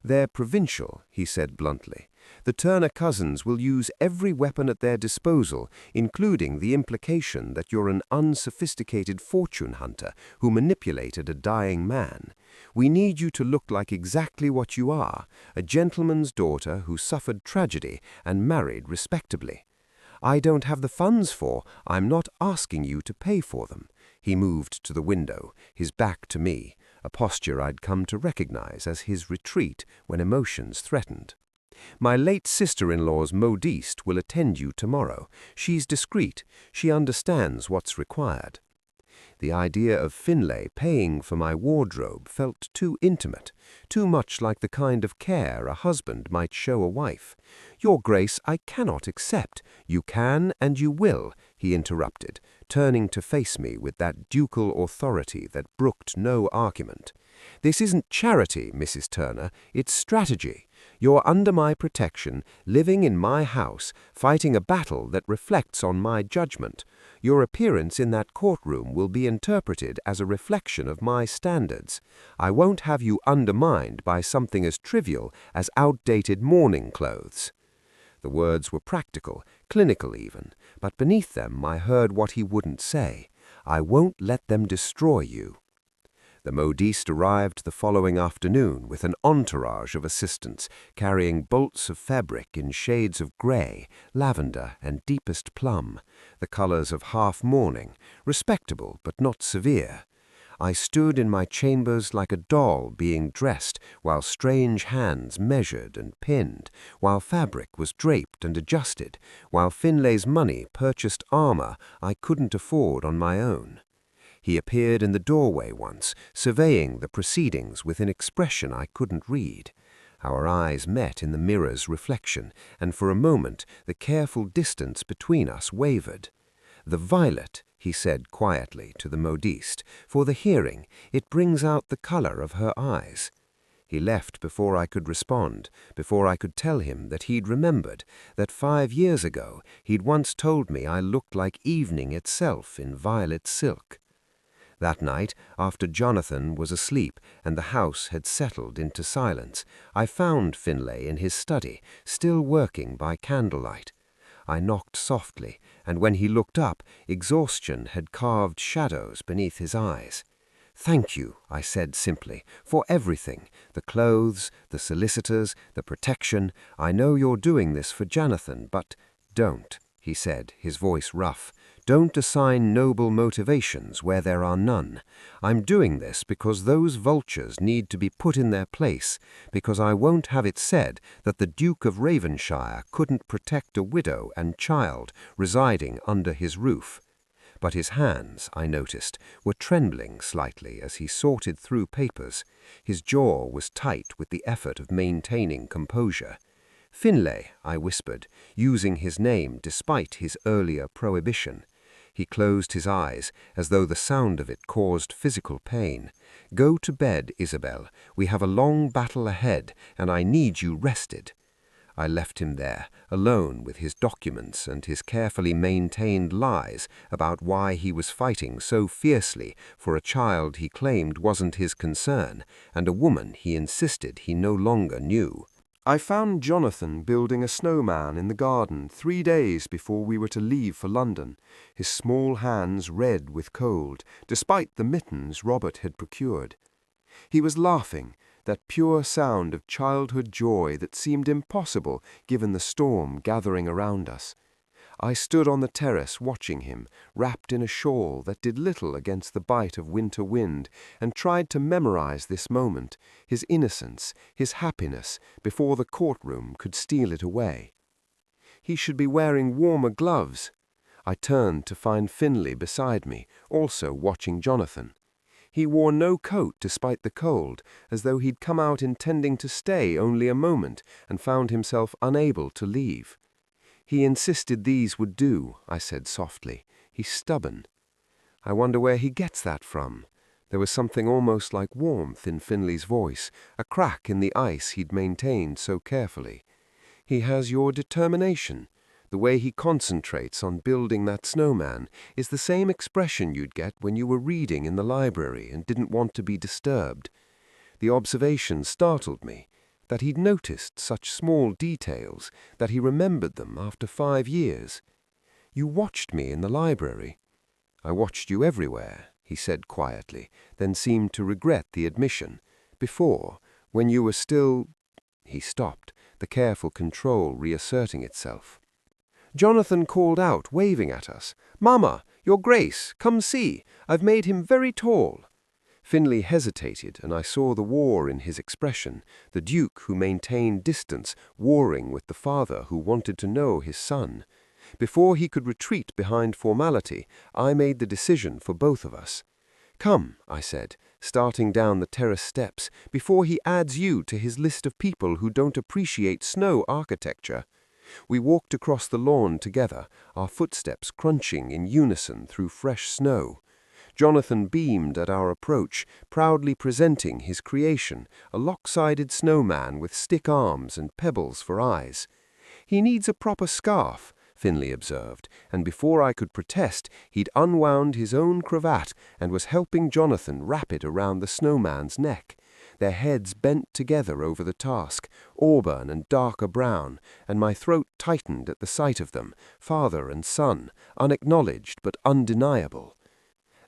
A: "They're provincial," he said bluntly. "The Turner cousins will use every weapon at their disposal, including the implication that you're an unsophisticated fortune hunter who manipulated a dying man. We need you to look like exactly what you are, a gentleman's daughter who suffered tragedy and married respectably. I don't have the funds for, I'm not asking you to pay for them." He moved to the window, his back to me, a posture I'd come to recognize as his retreat when emotions threatened. "My late sister-in-law's modiste will attend you tomorrow. She's discreet. She understands what's required." The idea of Finlay paying for my wardrobe felt too intimate, too much like the kind of care a husband might show a wife. "Your Grace, I cannot accept." "You can and you will," he interrupted, turning to face me with that ducal authority that brooked no argument. "This isn't charity, Mrs. Turner, it's strategy. You're under my protection, living in my house, fighting a battle that reflects on my judgment. Your appearance in that courtroom will be interpreted as a reflection of my standards. I won't have you undermined by something as trivial as outdated mourning clothes." The words were practical, clinical even, but beneath them I heard what he wouldn't say. "I won't let them destroy you." The modiste arrived the following afternoon with an entourage of assistants, carrying bolts of fabric in shades of grey, lavender, and deepest plum, the colors of half-mourning, respectable but not severe. I stood in my chambers like a doll being dressed, while strange hands measured and pinned, while fabric was draped and adjusted, while Finlay's money purchased armor I couldn't afford on my own. He appeared in the doorway once, surveying the proceedings with an expression I couldn't read. Our eyes met in the mirror's reflection, and for a moment the careful distance between us wavered. "The violet," he said quietly to the modiste, "for the hearing. It brings out the color of her eyes." He left before I could respond, before I could tell him that he'd remembered, that 5 years ago he'd once told me I looked like evening itself in violet silk. That night, after Jonathan was asleep and the house had settled into silence, I found Finlay in his study, still working by candlelight. I knocked softly, and when he looked up, exhaustion had carved shadows beneath his eyes. "Thank you," I said simply, "for everything. The clothes, the solicitors, the protection. I know you're doing this for Jonathan, but don't," he said, his voice rough. "Don't assign noble motivations where there are none. I'm doing this because those vultures need to be put in their place, because I won't have it said that the Duke of Ravenshire couldn't protect a widow and child residing under his roof." But his hands, I noticed, were trembling slightly as he sorted through papers. His jaw was tight with the effort of maintaining composure. "Finlay," I whispered, using his name despite his earlier prohibition. He closed his eyes, as though the sound of it caused physical pain. "Go to bed, Isabel. We have a long battle ahead, and I need you rested." I left him there, alone with his documents and his carefully maintained lies about why he was fighting so fiercely for a child he claimed wasn't his concern, and a woman he insisted he no longer knew. I found Jonathan building a snowman in the garden 3 days before we were to leave for London, his small hands red with cold, despite the mittens Robert had procured. He was laughing, that pure sound of childhood joy that seemed impossible given the storm gathering around us. I stood on the terrace watching him, wrapped in a shawl that did little against the bite of winter wind, and tried to memorize this moment, his innocence, his happiness, before the courtroom could steal it away. He should be wearing warmer gloves. I turned to find Finlay beside me, also watching Jonathan. He wore no coat despite the cold, as though he'd come out intending to stay only a moment and found himself unable to leave. "He insisted these would do," I said softly. "He's stubborn." "I wonder where he gets that from." There was something almost like warmth in Finlay's voice, a crack in the ice he'd maintained so carefully. "He has your determination. The way he concentrates on building that snowman is the same expression you'd get when you were reading in the library and didn't want to be disturbed." The observation startled me, that he'd noticed such small details, that he remembered them after 5 years. "You watched me in the library." "I watched you everywhere," he said quietly, then seemed to regret the admission. "Before, when you were still—" He stopped, the careful control reasserting itself. Jonathan called out, waving at us. "Mama, your Grace, come see. I've made him very tall." Finlay hesitated, and I saw the war in his expression, the Duke who maintained distance, warring with the father who wanted to know his son. Before he could retreat behind formality, I made the decision for both of us. "Come," I said, starting down the terrace steps, "before he adds you to his list of people who don't appreciate snow architecture." We walked across the lawn together, our footsteps crunching in unison through fresh snow. Jonathan beamed at our approach, proudly presenting his creation, a lopsided snowman with stick arms and pebbles for eyes. "He needs a proper scarf," Finlay observed, and before I could protest, he'd unwound his own cravat and was helping Jonathan wrap it around the snowman's neck. Their heads bent together over the task, auburn and darker brown, and my throat tightened at the sight of them, father and son, unacknowledged but undeniable.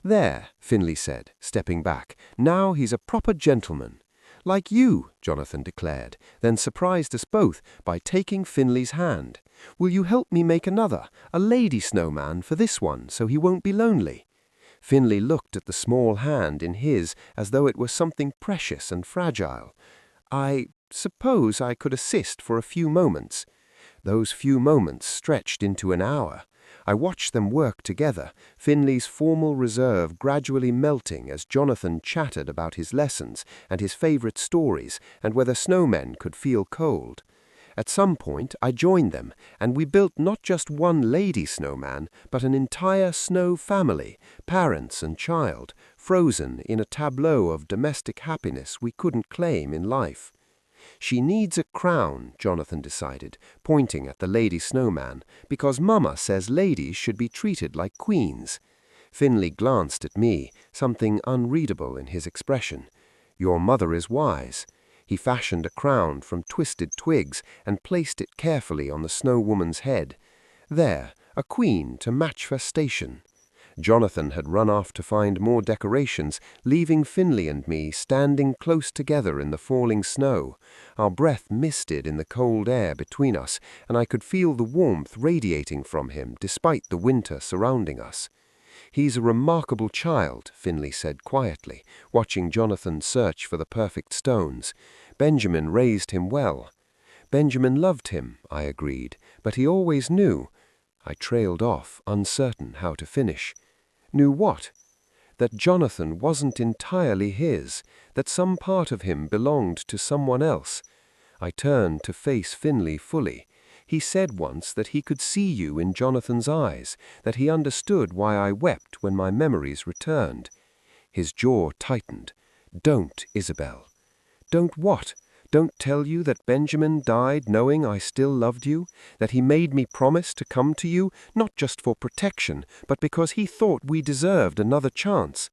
A: "There," Finlay said, stepping back. "Now he's a proper gentleman." "Like you," Jonathan declared, then surprised us both by taking Finlay's hand. "Will you help me make another, a lady snowman for this one, so he won't be lonely?" Finlay looked at the small hand in his as though it were something precious and fragile. "I suppose I could assist for a few moments." Those few moments stretched into an hour. I watched them work together, Finlay's formal reserve gradually melting as Jonathan chattered about his lessons and his favorite stories and whether snowmen could feel cold. At some point, I joined them, and we built not just one lady snowman, but an entire snow family, parents and child, frozen in a tableau of domestic happiness we couldn't claim in life. "She needs a crown," Jonathan decided, pointing at the lady snowman, "because Mama says ladies should be treated like queens." Finley glanced at me, something unreadable in his expression. "Your mother is wise." He fashioned a crown from twisted twigs and placed it carefully on the Snow Woman's head. There, a queen to match her station. Jonathan had run off to find more decorations, leaving Finley and me standing close together in the falling snow. Our breath misted in the cold air between us, and I could feel the warmth radiating from him despite the winter surrounding us. "He's a remarkable child," Finley said quietly, watching Jonathan search for the perfect stones. "Benjamin raised him well." "Benjamin loved him," I agreed, "but he always knew—" I trailed off, uncertain how to finish. Knew what? That Jonathan wasn't entirely his, that some part of him belonged to someone else. I turned to face Finley fully. "He said once that he could see you in Jonathan's eyes, that he understood why I wept when my memories returned." His jaw tightened. "Don't, Isabel." "Don't what? Don't tell you that Benjamin died knowing I still loved you, that he made me promise to come to you, not just for protection, but because he thought we deserved another chance."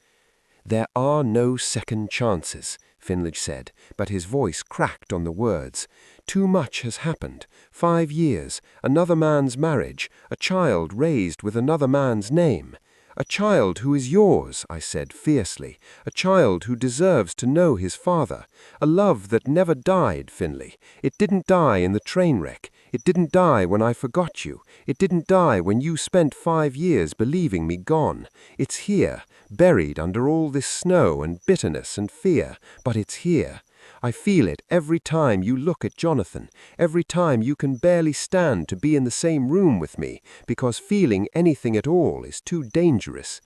A: "There are no second chances," Finley said, but his voice cracked on the words. "Too much has happened. 5 years, another man's marriage, a child raised with another man's name." "A child who is yours," I said fiercely. "A child who deserves to know his father. A love that never died, Finley. It didn't die in the train wreck. It didn't die when I forgot you. It didn't die when you spent 5 years believing me gone. It's here, buried under all this snow and bitterness and fear, but it's here. I feel it every time you look at Jonathan, every time you can barely stand to be in the same room with me, because feeling anything at all is too dangerous."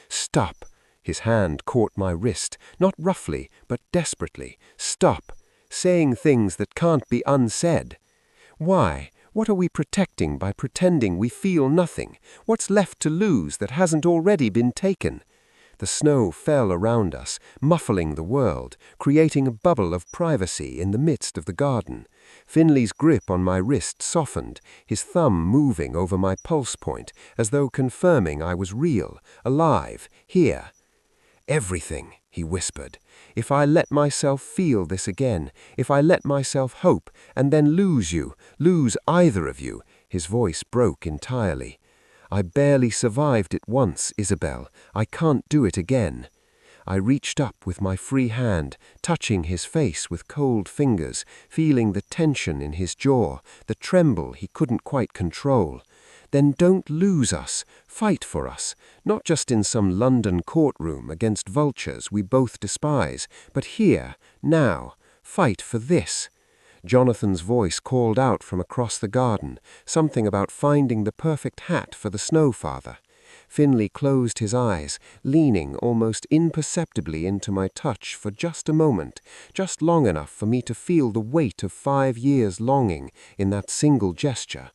A: "Stop." His hand caught my wrist, not roughly, but desperately. "Stop. Saying things that can't be unsaid." "Why? What are we protecting by pretending we feel nothing? What's left to lose that hasn't already been taken?" The snow fell around us, muffling the world, creating a bubble of privacy in the midst of the garden. Finley's grip on my wrist softened, his thumb moving over my pulse point, as though confirming I was real, alive, here. "Everything," he whispered. "If I let myself feel this again, if I let myself hope, and then lose you, lose either of you," his voice broke entirely. "I barely survived it once, Isabel. I can't do it again." I reached up with my free hand, touching his face with cold fingers, feeling the tension in his jaw, the tremble he couldn't quite control. "Then don't lose us. Fight for us. Not just in some London courtroom against vultures we both despise, but here, now. Fight for this." Jonathan's voice called out from across the garden, something about finding the perfect hat for the Snow Father. Finley closed his eyes, leaning almost imperceptibly into my touch for just a moment, just long enough for me to feel the weight of 5 years' longing in that single gesture.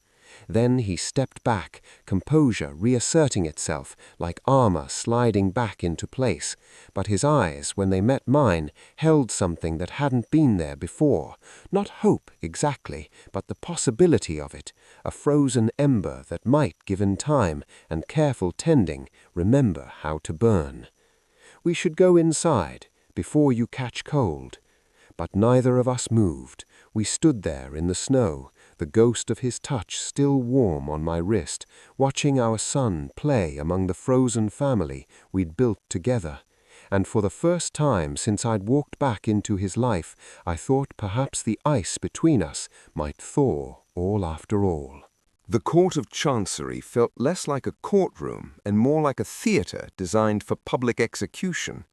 A: Then he stepped back, composure reasserting itself, like armor sliding back into place. But his eyes, when they met mine, held something that hadn't been there before. Not hope exactly, but the possibility of it. A frozen ember that might, given time and careful tending, remember how to burn. "We should go inside, before you catch cold." But neither of us moved. We stood there in the snow, the ghost of his touch still warm on my wrist, watching our son play among the frozen family we'd built together. And for the first time since I'd walked back into his life, I thought perhaps the ice between us might thaw all after all.
B: The Court of Chancery felt less like a courtroom and more like a theatre designed for public execution.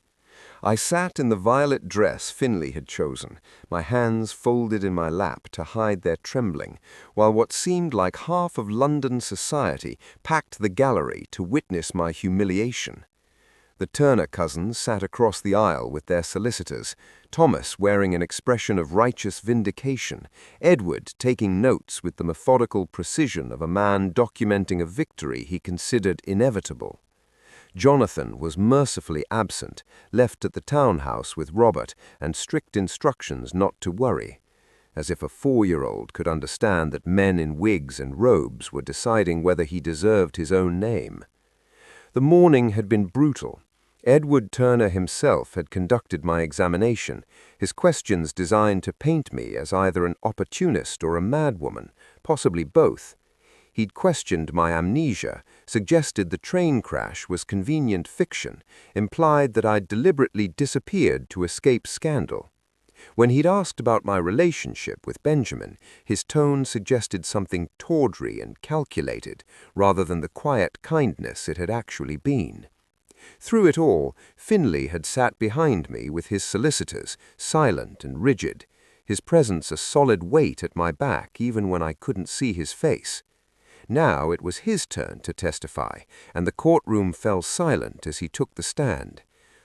B: I sat in the violet dress Finley had chosen, my hands folded in my lap to hide their trembling, while what seemed like half of London society packed the gallery to witness my humiliation. The Turner cousins sat across the aisle with their solicitors, Thomas wearing an expression of righteous vindication, Edward taking notes with the methodical precision of a man documenting a victory he considered inevitable. Jonathan was mercifully absent, left at the townhouse with Robert and strict instructions not to worry. As if a 4-year-old could understand that men in wigs and robes were deciding whether he deserved his own name.
A: The morning had been brutal. Edward Turner himself had conducted my examination, his questions designed to paint me as either an opportunist or a madwoman, possibly both. He'd questioned my amnesia, suggested the train crash was convenient fiction, implied that I'd deliberately disappeared to escape scandal. When he'd asked about my relationship with Benjamin, his tone suggested something tawdry and calculated, rather than the quiet kindness it had actually been. Through it all, Finlay had sat behind me with his solicitors, silent and rigid, his presence a solid weight at my back even when I couldn't see his face. Now it was his turn to testify, and the courtroom fell silent as he took the stand.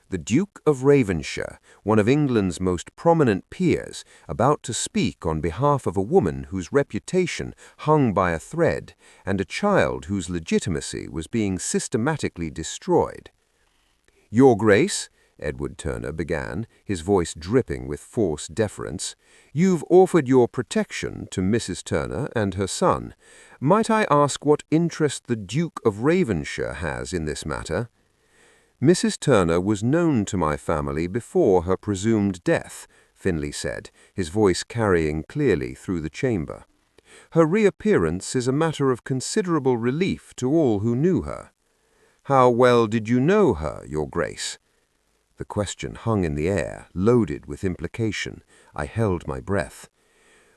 A: The Duke of Ravenshire, one of England's most prominent peers, about to speak on behalf of a woman whose reputation hung by a thread, and a child whose legitimacy was being systematically destroyed. "Your Grace," Edward Turner began, his voice dripping with forced deference, "you've offered your protection to Mrs. Turner and her son. Might I ask what interest the Duke of Ravenshire has in this matter?" "Mrs. Turner was known to my family before her presumed death," Finlay said, his voice carrying clearly through the chamber. "Her reappearance is a matter of considerable relief to all who knew her." "How well did you know her, Your Grace?" The question hung in the air, loaded with implication. I held my breath.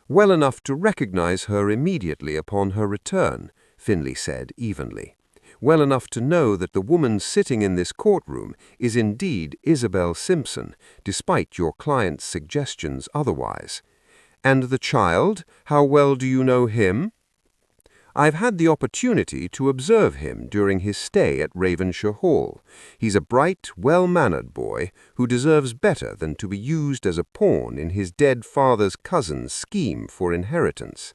A: "Well enough to recognize her immediately upon her return," Finlay said evenly. "Well enough to know that the woman sitting in this courtroom is indeed Isabel Simpson, despite your client's suggestions otherwise. And the child, how well do you know him?" "I've had the opportunity to observe him during his stay at Ravenshire Hall. He's a bright, well-mannered boy who deserves better than to be used as a pawn in his dead father's cousin's scheme for inheritance."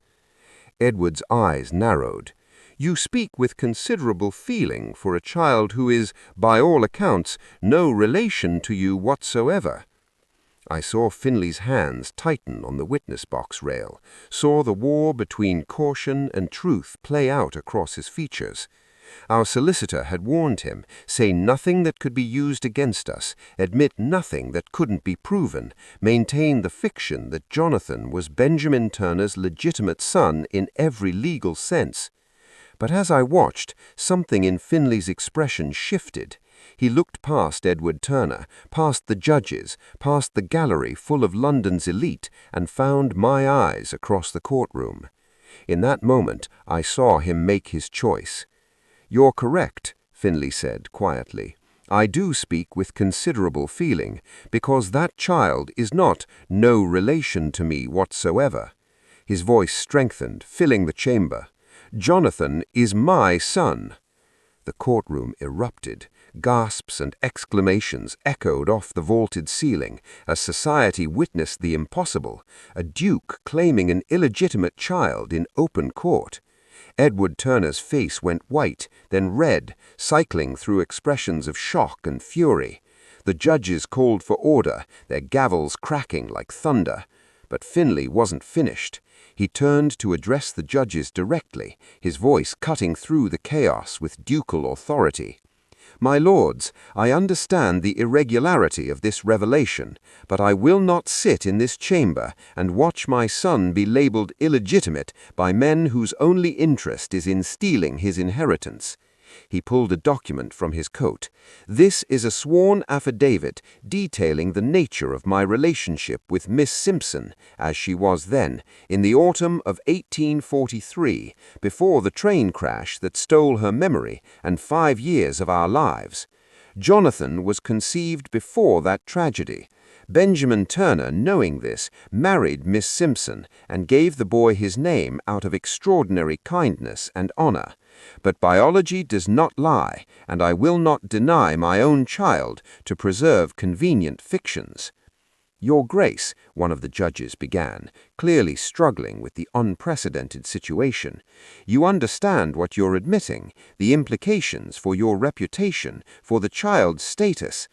A: Edward's eyes narrowed. "You speak with considerable feeling for a child who is, by all accounts, no relation to you whatsoever." I saw Finlay's hands tighten on the witness box rail, saw the war between caution and truth play out across his features. Our solicitor had warned him, say nothing that could be used against us, admit nothing that couldn't be proven, maintain the fiction that Jonathan was Benjamin Turner's legitimate son in every legal sense. But as I watched, something in Finlay's expression shifted. He looked past Edward Turner, past the judges, past the gallery full of London's elite, and found my eyes across the courtroom. In that moment, I saw him make his choice. "You're correct," Finlay said quietly. "I do speak with considerable feeling, because that child is not no relation to me whatsoever." His voice strengthened, filling the chamber. "Jonathan is my son." The courtroom erupted. Gasps and exclamations echoed off the vaulted ceiling as society witnessed the impossible, a duke claiming an illegitimate child in open court. Edward Turner's face went white, then red, cycling through expressions of shock and fury. The judges called for order, their gavels cracking like thunder. But Finlay wasn't finished. He turned to address the judges directly, his voice cutting through the chaos with ducal authority. "My lords, I understand the irregularity of this revelation, but I will not sit in this chamber and watch my son be labeled illegitimate by men whose only interest is in stealing his inheritance." He pulled a document from his coat. "This is a sworn affidavit detailing the nature of my relationship with Miss Simpson, as she was then, in the autumn of 1843, before the train crash that stole her memory and 5 years of our lives. Jonathan was conceived before that tragedy. Benjamin Turner, knowing this, married Miss Simpson and gave the boy his name out of extraordinary kindness and honor. But biology does not lie, and I will not deny my own child to preserve convenient fictions." "Your Grace," one of the judges began, clearly struggling with the unprecedented situation, "you understand what you're admitting, the implications for your reputation, for the child's status.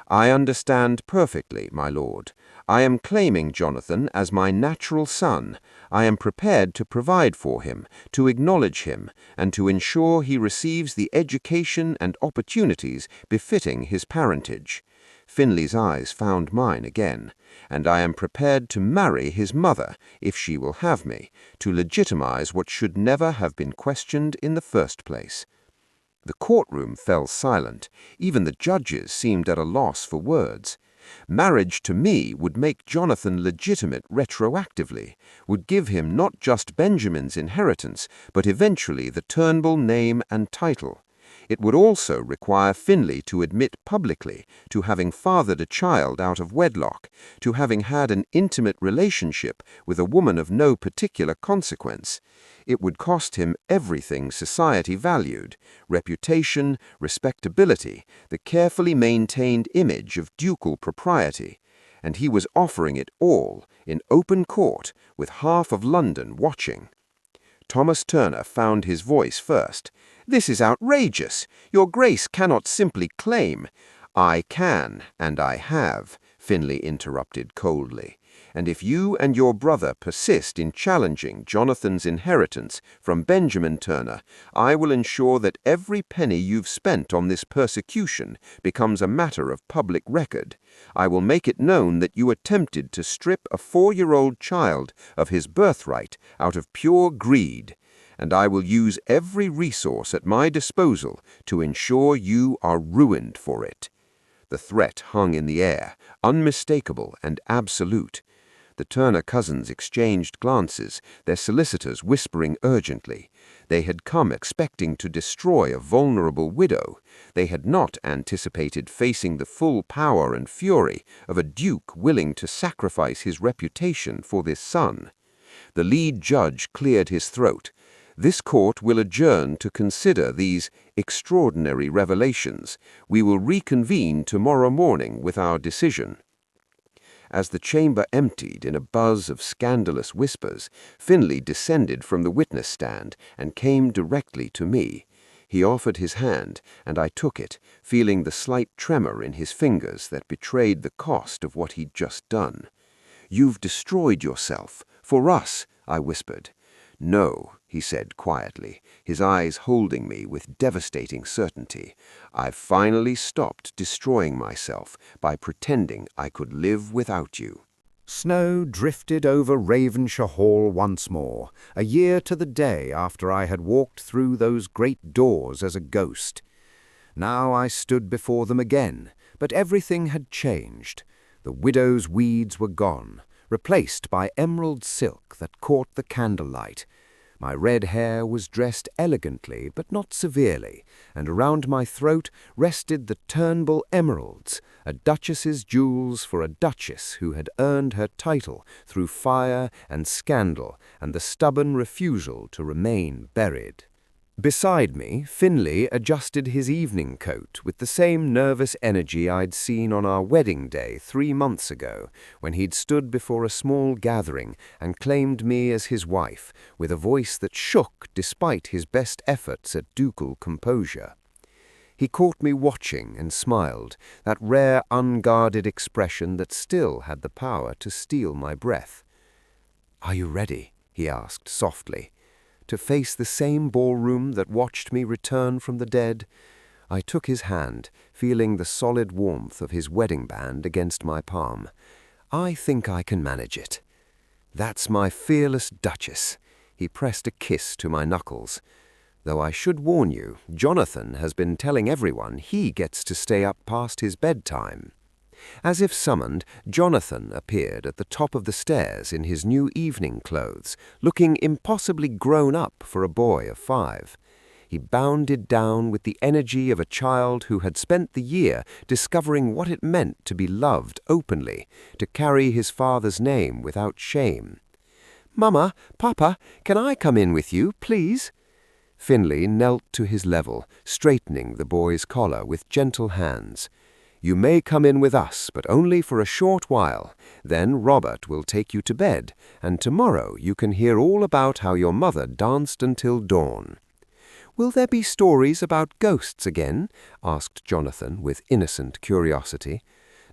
A: "I understand perfectly, my lord. I am claiming Jonathan as my natural son. I am prepared to provide for him, to acknowledge him, and to ensure he receives the education and opportunities befitting his parentage." Finley's eyes found mine again. "And I am prepared to marry his mother, if she will have me, to legitimize what should never have been questioned in the first place." The courtroom fell silent. Even the judges seemed at a loss for words. Marriage to me would make Jonathan legitimate retroactively, would give him not just Benjamin's inheritance, but eventually the Turnbull name and title. It would also require Finley to admit publicly to having fathered a child out of wedlock, to having had an intimate relationship with a woman of no particular consequence. It would cost him everything society valued: reputation, respectability, the carefully maintained image of ducal propriety. And he was offering it all, in open court, with half of London watching. Thomas Turner found his voice first. "This is outrageous. Your Grace cannot simply claim—" "I can, and I have," Finley interrupted coldly. "And if you and your brother persist in challenging Jonathan's inheritance from Benjamin Turner, I will ensure that every penny you've spent on this persecution becomes a matter of public record. I will make it known that you attempted to strip a 4-year-old child of his birthright out of pure greed. And I will use every resource at my disposal to ensure you are ruined for it." The threat hung in the air, unmistakable and absolute. The Turner cousins exchanged glances, their solicitors whispering urgently. They had come expecting to destroy a vulnerable widow. They had not anticipated facing the full power and fury of a duke willing to sacrifice his reputation for this son. The lead judge cleared his throat. "This court will adjourn to consider these extraordinary revelations. We will reconvene tomorrow morning with our decision." As the chamber emptied in a buzz of scandalous whispers, Finley descended from the witness stand and came directly to me. He offered his hand, and I took it, feeling the slight tremor in his fingers that betrayed the cost of what he'd just done. "You've destroyed yourself. For us," I whispered. "No," he said quietly, his eyes holding me with devastating certainty. "I've finally stopped destroying myself by pretending I could live without you."
B: Snow drifted over Ravenshaw Hall once more, a year to the day after I had walked through those great doors as a ghost. Now I stood before them again, but everything had changed. The widow's weeds were gone, replaced by emerald silk that caught the candlelight. My red hair was dressed elegantly but not severely, and around my throat rested the Turnbull emeralds, a duchess's jewels for a duchess who had earned her title through fire and scandal and the stubborn refusal to remain buried. Beside me, Finley adjusted his evening coat with the same nervous energy I'd seen on our wedding day 3 months ago, when he'd stood before a small gathering and claimed me as his wife, with a voice that shook despite his best efforts at ducal composure. He caught me watching and smiled, that rare unguarded expression that still had the power to steal my breath. "Are you ready?" he asked softly. "To face the same ballroom that watched me return from the dead?" I took his hand, feeling the solid warmth of his wedding band against my palm. "I think I can manage it." "That's my fearless duchess." He pressed a kiss to my knuckles. "Though I should warn you, Jonathan has been telling everyone he gets to stay up past his bedtime." As if summoned, Jonathan appeared at the top of the stairs in his new evening clothes, looking impossibly grown up for a boy of 5. He bounded down with the energy of a child who had spent the year discovering what it meant to be loved openly, to carry his father's name without shame. "Mama, Papa, can I come in with you, please?" Finley knelt to his level, straightening the boy's collar with gentle hands. "You may come in with us, but only for a short while. Then Robert will take you to bed, and tomorrow you can hear all about how your mother danced until dawn." "Will there be stories about ghosts again?" asked Jonathan with innocent curiosity.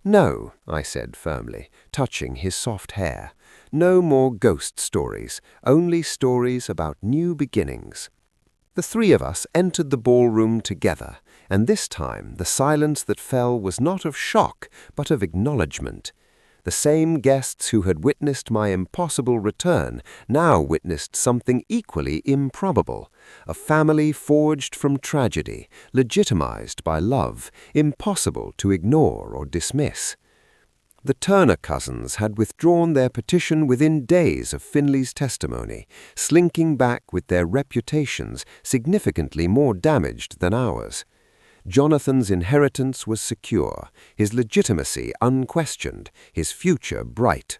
A: "No," I said firmly, touching his soft hair. "No more ghost stories, only stories about new beginnings." The three of us entered the ballroom together, and this time the silence that fell was not of shock, but of acknowledgement. The same guests who had witnessed my impossible return now witnessed something equally improbable, a family forged from tragedy, legitimized by love, impossible to ignore or dismiss. The Turner cousins had withdrawn their petition within days of Finley's testimony, slinking back with their reputations significantly more damaged than ours. Jonathan's inheritance was secure, his legitimacy unquestioned, his future bright.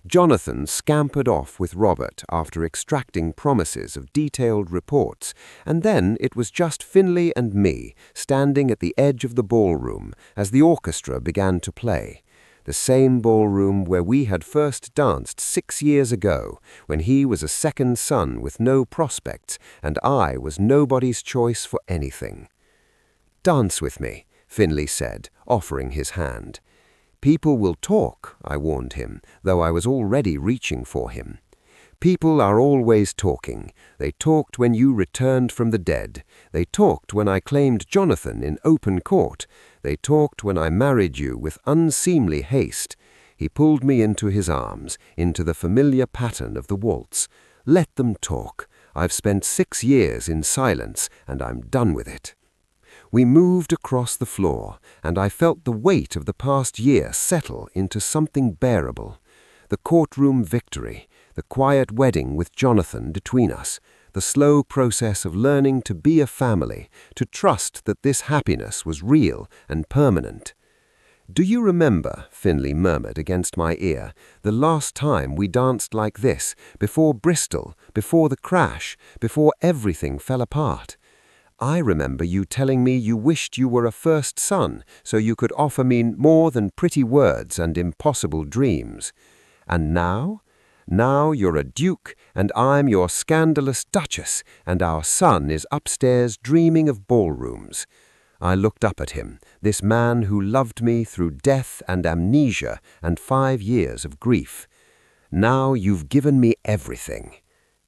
A: Jonathan scampered off with Robert after extracting promises of detailed reports, and then it was just Finley and me standing at the edge of the ballroom as the orchestra began to play. The same ballroom where we had first danced 6 years ago, when he was a second son with no prospects, and I was nobody's choice for anything. "Dance with me," Finley said, offering his hand. "People will talk," I warned him, though I was already reaching for him. "People are always talking. They talked when you returned from the dead. They talked when I claimed Jonathan in open court. They talked when I married you with unseemly haste." He pulled me into his arms, into the familiar pattern of the waltz. "Let them talk. I've spent 6 years in silence, and I'm done with it." We moved across the floor, and I felt the weight of the past year settle into something bearable. The courtroom victory, the quiet wedding with Jonathan between us, the slow process of learning to be a family, to trust that this happiness was real and permanent. "Do you remember," Finley murmured against my ear, "the last time we danced like this, before Bristol, before the crash, before everything fell apart? I remember you telling me you wished you were a first son so you could offer me more than pretty words and impossible dreams. And now? Now you're a duke, and I'm your scandalous duchess, and our son is upstairs dreaming of ballrooms." I looked up at him, this man who loved me through death and amnesia and 5 years of grief. "Now you've given me everything."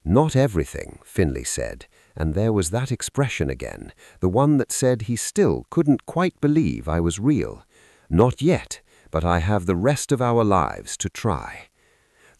A: "Not everything," Finley said, and there was that expression again, the one that said he still couldn't quite believe I was real. "Not yet, but I have the rest of our lives to try."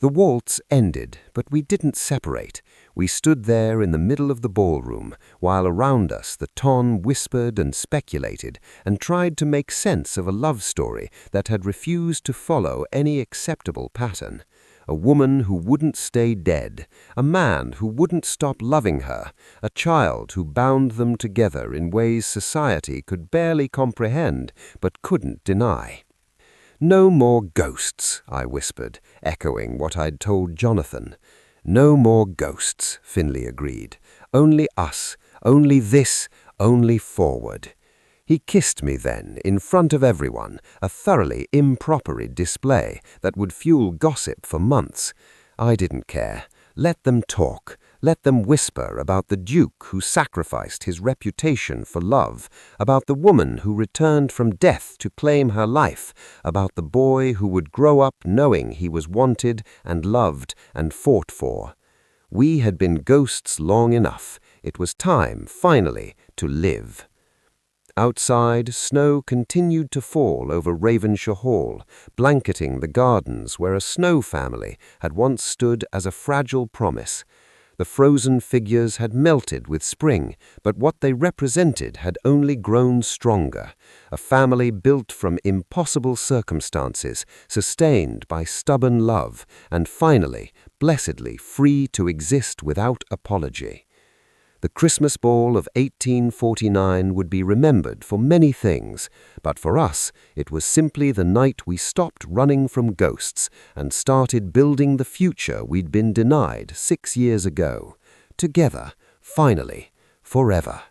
A: The waltz ended, but we didn't separate. We stood there in the middle of the ballroom, while around us the ton whispered and speculated and tried to make sense of a love story that had refused to follow any acceptable pattern. A woman who wouldn't stay dead, a man who wouldn't stop loving her, a child who bound them together in ways society could barely comprehend but couldn't deny. "No more ghosts," I whispered, echoing what I'd told Jonathan. "No more ghosts," Finley agreed. "Only us, only this, only forward." He kissed me then, in front of everyone, a thoroughly improper display that would fuel gossip for months. I didn't care. Let them talk. Let them whisper about the duke who sacrificed his reputation for love, about the woman who returned from death to claim her life, about the boy who would grow up knowing he was wanted and loved and fought for. We had been ghosts long enough. It was time, finally, to live. Outside, snow continued to fall over Ravenshaw Hall, blanketing the gardens where a snow family had once stood as a fragile promise. The frozen figures had melted with spring, but what they represented had only grown stronger. A family built from impossible circumstances, sustained by stubborn love, and finally, blessedly free to exist without apology. The Christmas ball of 1849 would be remembered for many things, but for us it was simply the night we stopped running from ghosts and started building the future we'd been denied 6 years ago. Together, finally, forever.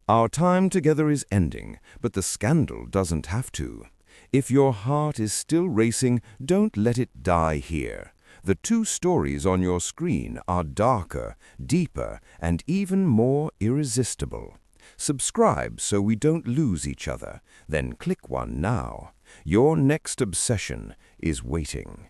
C: Our time together is ending, but the scandal doesn't have to. If your heart is still racing, don't let it die here. The 2 stories on your screen are darker, deeper, and even more irresistible. Subscribe so we don't lose each other, then click one now. Your next obsession is waiting.